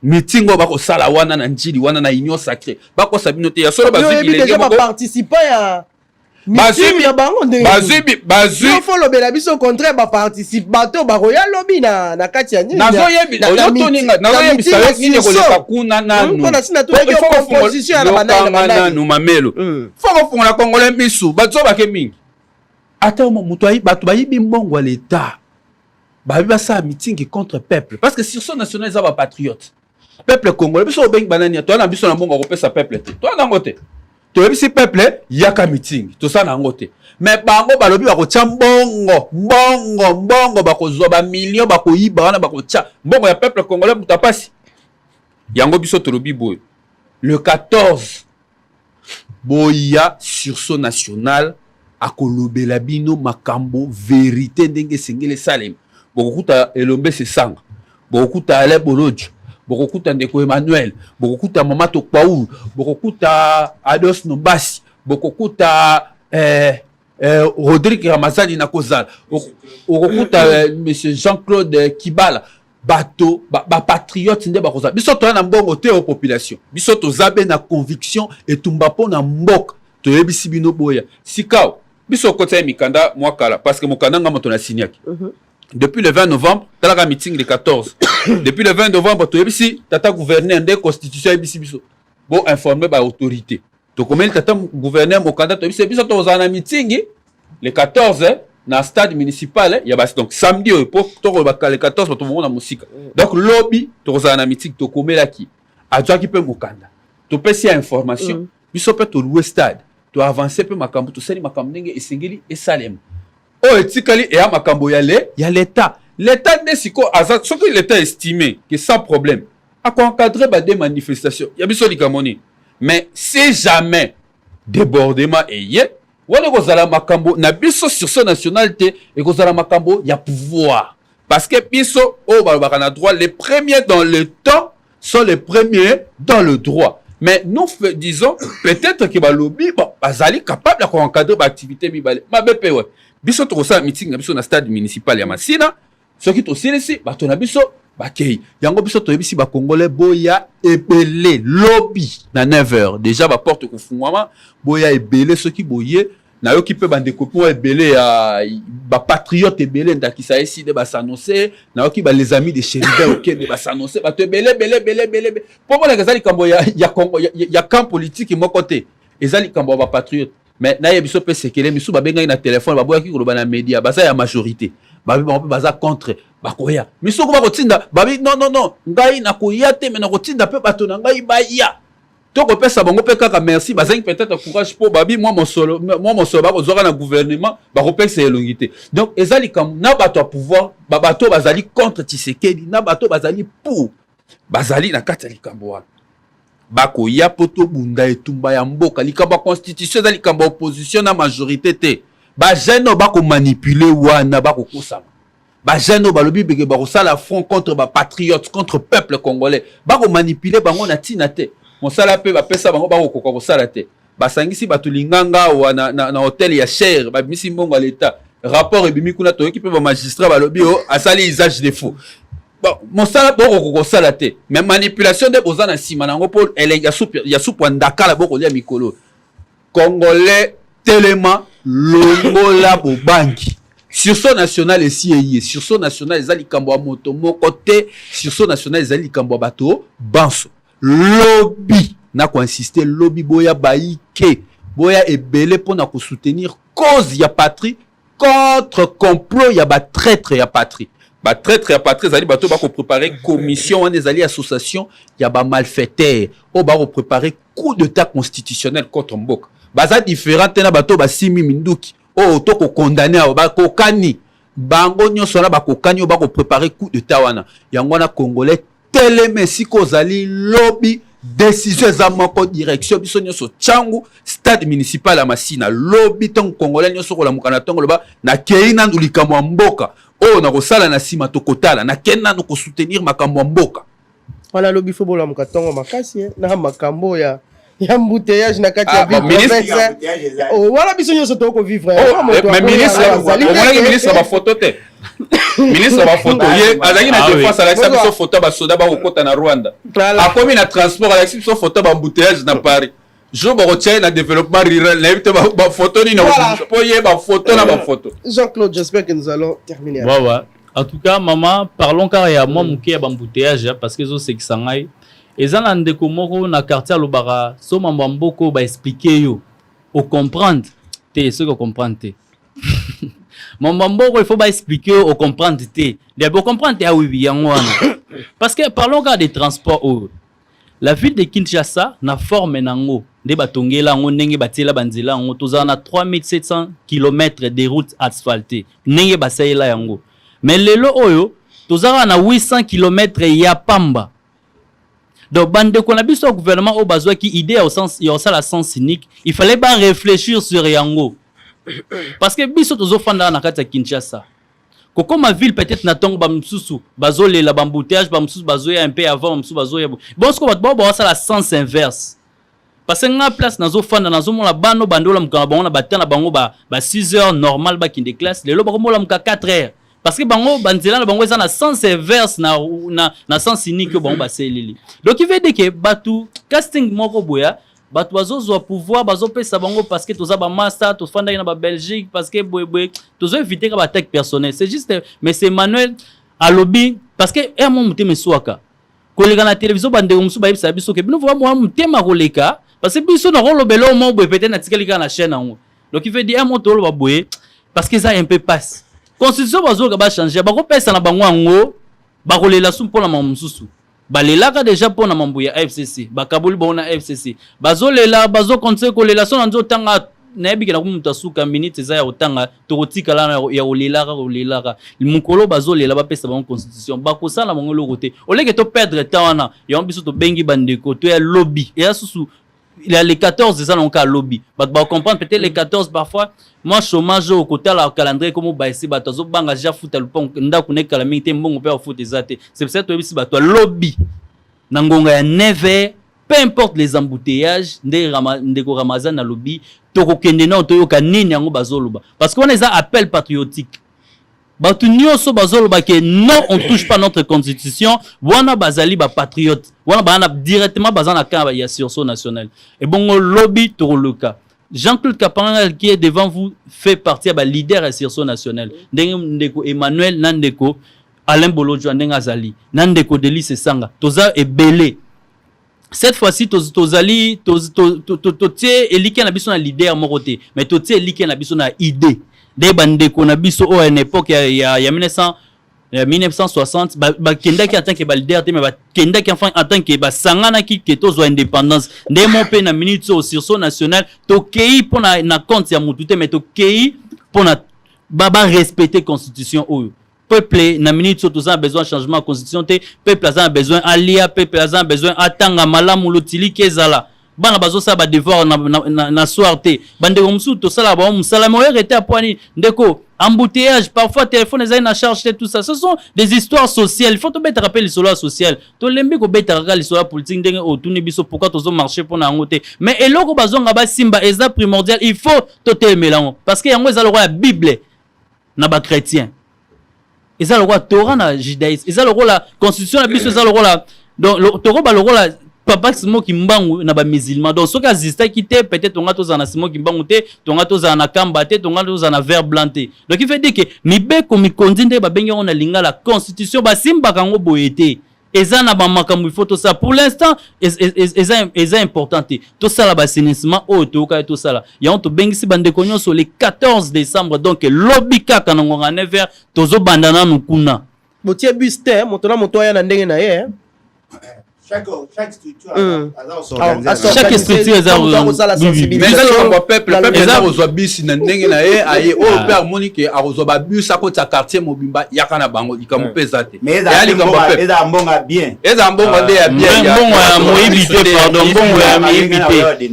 meeting ba ko sala wana na njili wana na union sacrée ba ko sabino te ya solo bazwi déjà ba participer ya meeting ya bango nde bazwi faut lobela biso contraire ba participer bato ba royal lobby na kati ya nini nazo yebi oyotoninga nazo yebi sa nini ko leka kuna nanu mpona sina to yo composition ya banana no mamelo faut ko la congolais biso bazo ba ke mingi ata mutu ayi bato bayibi mbongo à l'état babi basa meeting contre peuple parce que sur son national ils sont patriotes peuple congolais biso obengi banani to na biso na mbongo ko pesa peuple te to na ngote to yebisi peuple yaka meeting to sa na ngote mais bango balobi ba ko tia mbongo ba ko zo ba millions ba ko yiba wana ba ko tia mbongo ya peuple congolais mutapasi yango biso to lobi boy le 14 boya sur son national akolobela bino makambo vérité ndenge sengele salem bokokuta elombe sesanga bokokuta ale bolojo bokokuta ndeko Emmanuel bokokuta mama Tokpaoul bokokuta Ados Nombasi bokokuta Rodrigue Ramazani na kozala bokokuta monsieur Jean-Claude Kibala bato ba patriote nde bakozala biso to na mbongo te au population biso to zabe na conviction etumba po na mboka to yebisi bino boya sikao biso kota mikanda mwakala parce que mokanda nga moto na siniaki depuis le 20 novembre talaka meeting le 14 depuis le 20 novembre to yebisi tata gouverneur de constitution yebisi biso bo informer ba autorité to komeli tata gouverneur mokanda to yebisi biso to za na meeting le 14 na stade municipal ya basi donc samedi pour le 14 bato na musique donc lobby tozala na meeting to komelaki azwaki pe mokanda to pesi information biso pe to louer stade to avancer pe makambo to sali makambo ndenge esengeli esalem o etikali e ya makambo ya l'état ne siko azak soki l'état estimé que sans problème a encadrer ba des manifestations ya biso likamoni mais si jamais débordement eye wala kozala makambo na biso sur son nationalité et kozala makambo ya pouvoir parce que biso o balobaka na droit les premiers dans le temps sont les premiers dans le droit mais nous disons peut-être que balobi bazali capable de encadrer ba activité mibale mabepe ouais biso to sa meeting na biso na stade municipal ya Masina soki to silisi bato na biso bakei yango biso to yebisi ba congolais boya ebele lobby na 9h déjà ba porte ko fungwama boya ebele soki boye na yo ki pe bande ko ebele ya ba patriote ebele ndakisa esi de ba s'annoncer na yo ki ba les amis de Chérida OK de ba s'annoncer ba to ebele pour moi les kambo ya Congo ya camp politique mo côté ezali kambo ba patriote mais na yebiso pe sekele misu ba benga na téléphone ba boya ki ko na média ba ça ya majorité ba baza contre bakoya miso ko bakotinda babi non ngai na koya te mais na kotinda pe bato na ngai baya to ko pesa bango pe kaka merci bazangi peut-être courage pour babi moi mon solo ba ko zoka na gouvernement ba ko pesa elongité donc ezali comme na bato a pouvoir ba bato bazali contre Tshisekedi na bato bazali pour bazali na kati likambo wana bakoya poto bunda etumba ya mboka likambo constitution ezali likambo opposition na majorité te ba jeune ba ko manipuler wana ba ko kosama ba jeune ba lobi beke ba ko sala front contre ba patriotes contre peuple congolais ba ko manipuler bango na tina te mon sala pe ba pesa bango ba ko sala te ba sangisi ba tulinganga wana na hôtel ya cher ba misi mbongo l'état rapport ebimi kuna to ki pe ba magistrat ba lobi o asali usage de faux bon mon sala ko sala te mais manipulation de bozana sima nango pour ya soupe ndakala boko lia mikolo congolais tellement longola bobangi sur son national esi sur son national ezali kambo a moto moko te sur son national ezali kambo bato banso lobby na ko insister lobby boya baike boya ebele pona ko soutenir cause ya patrie contre complot ya ba traître ya patrie ba traître ya patrie ezali bato ba ko préparer commission wana ezali association ya ba malfaiteur o ba ko préparer coup d'état constitutionnel contre mboka baza différent na bato ba simi minduki o to ko condamner ba ko kani bango nyonso na ba ko kani ba ko préparer coup d'état wana yango na congolais teleme siko zali lobby décision za moko direction biso nyonso changu stade municipal ya Masina lobby ton congolais nyonso ko la mukana tongo loba na keina ndulika mboka o na ko sala na sima to kotala na kenna no ko soutenir makambo mboka wala lobby fo bola mukatongo makasi na makambo ya embouteillage na kati ya ministre wala biso nyonso to ko vivre mais ministre ba photo te ministre ba photo ye azaki na défense à l'accès biso photo ba soda ba kokota na Rwanda akomi na transport à l'accès biso photo ba embouteillage na Paris jo ba retient na développement rural na évite ba photo ni na po ye ba photo na ba photo Jean-Claude j'espère que nous allons terminer ouais en tout cas maman parlons car ya moi muke ya embouteillage parce que zo c'est que sangai ezana ndeko moko na quartier lobara so mambo mboko ba expliquer yo au comprendre te ce que comprendre te mambo mboko il faut ba expliquer au comprendre te de bo comprendre te oui yango wana parce que parlons cas des transports la ville de Kinshasa na forme nango de batongela ngo ndenge batela banzela ngo tozana 3700 km de routes asphaltées ndenge basayela yango mais lelo oyo tozana na 800 km ya pamba. Donc, bande qu'on a vu sur le gouvernement au besoin qui idée au sens, il y a ça la sens unique. Il fallait pas réfléchir sur Yango. Parce que biso tozo fanda na kati ya Kinshasa. Koko ma ville peut-être na tongo ba msusu, bazo le la bambouteillage, ba msusu bazo ya un peu avant, msusu bazo ya. Bon ce ko ba ça la sens inverse. Parce que na place nazo fanda nazo mona bano bandola mukana bango na batana bango ba 6 heures normal ba kinde classe, le lo ba ko mola muka 4 heures. Parce que bango banzela na bango na sens inverse na sens unique bango ba selili. Donc il veut dire que batu casting moko boya batu bazo pouvoir bazo pesa bango parce que toza ba master to fanda na ba Belgique parce que boy tozo éviter ka ba attaque personnelle. C'est juste mais c'est Manuel à lobby parce que un moment muteme swaka. Koleka na télévision bande musu ba yebisa biso ke bino vraiment mutema koleka parce que biso na rolobelo mo boy peut-être na tikalika na chaîne en. Donc il veut dire un moment to lo ba boy parce que ça un peu passe constitution bazoka ba changer bakopesa na bango yango bakolela su mpona mamususu balelaka déjà mpona mambo ya FCC bakabuli bona FCC bazolela bazokonse kolela so na nzotanga nayebi kena kumutu asuka minute eza ya otanga tokotikala ya olelaka mukolo bazolela bapesa bango constitution bakosala bango loko te oleke to perdre temps wana ya biso to bengi bandeko to ya lobby ya susu il y a les 14 des ans encore lobby ba comprendre peut-être les 14 parfois moi chômage au côté la calendrier comme ba ici ba tozo banga ja futa lupon ndako ne kala mingi te mbongo pe foot ezate c'est peut-être to ici ba to lobby na ngonga ya 9h peu importe les embouteillages ndeko Ramazan na lobby toko kende na to yoka nini yango bazoloba parce qu'on a appel patriotique batu nyonso bazoloba que non on touche pas notre constitution wana bazali ba patriote wana bana directement bazana ka ya sursaut national et bon lobby to le cas Jean-Claude Kapanga qui est devant vous fait partie ba leader à sursaut national ndeko Emmanuel Nandeko Alain Bolodjo ndenga azali Nandeko Delice Sanga toza ebele cette fois-ci tozali totie elike na biso na leader moroté mais totie elike na biso na idée des bandeko na biso à une époque ya 1960 ba kenda ki en tant que leader mais ba kenda ki en tant que ba sangana ki tozo indépendance ndé mon pe na minute au sursaut national to kei pona na compte ya mutu mais to kei pona ba respecter constitution oyo peuple na minute tous a besoin changement constitution te peuple a besoin alia peuple a besoin atanga malamu lotili kezala bana bazo sa ba devoir na soirée bande comme sous to sala ba musala mo était à point ndeko embouteillage parfois téléphone ezali na charge tout ça ce sont des histoires sociales il faut to mettre rappel l'histoire sociale to lembi ko beta ka l'histoire politique ndenge otuni biso pourquoi tozo marcher pour na ngote mais eloko bazonga ba simba eza primordial il faut to temelango parce que yango ezalo la bible na ba chrétien eza le roi Torah na judaïsme eza le roi la constitution la biso eza le roi la donc le Torah ba le roi la papa simo kimbangu na ba musulman donc soka azista qui te peut-être on a tous en simo kimbangu te on a tous en kamba te on a tous en vert blanc te donc il fait dire que mibeko mikondinde ba benga on a linga la constitution ba simba kango boyete eza na ba makambu il faut tout ça pour l'instant eza important tout ça la assainissement o to ka tout ça là ya on to bengisi bande konyo sur le 14 décembre donc lobby kaka na ngonga 9h tozo bandana nukuna botie buste motona motoya na ndenge na ye chaque structure chaque structure la sensibilité mais peuple eza reçoit bus na ndenge na ye aye o pe harmonie que a reçoit ba bus à côté quartier mobimba yakana bango ikamu pesate mais eza mbonga bien eza mbonga de ya bien mbongo ya moibité pardon mbongo ya moibité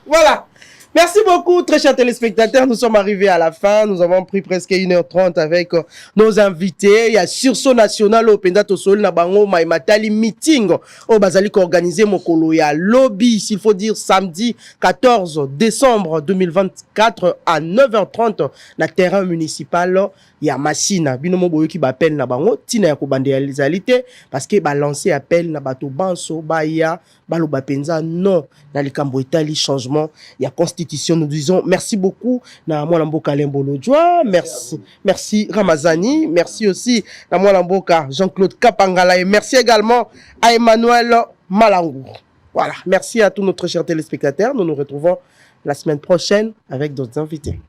voilà. Merci beaucoup, très chers téléspectateurs. Nous sommes arrivés à la fin. Nous avons pris presque 1h30 avec nos invités. Il y a Sursaut National au Penda Tosol Nabango Maimatali meeting au Bazalik organisé Mokolo ya lobby. S'il faut dire samedi 14 décembre 2024 à 9h30 na terrain municipal. Il y a Massina, binomo boyo qui appelle na bango tina ya ko bandealizalité parce que ba lancer appel na bato banso baya balo bapenza non na likambo etali changement il y a constitution nous disons merci beaucoup na mwana mboka Lembolodjoa merci Ramazani merci aussi na mwana mboka Jean-Claude Kapangala et merci également à Emmanuel Malangou. Voilà, merci à tous nos très chers téléspectateurs, nous nous retrouvons la semaine prochaine avec d'autres invités.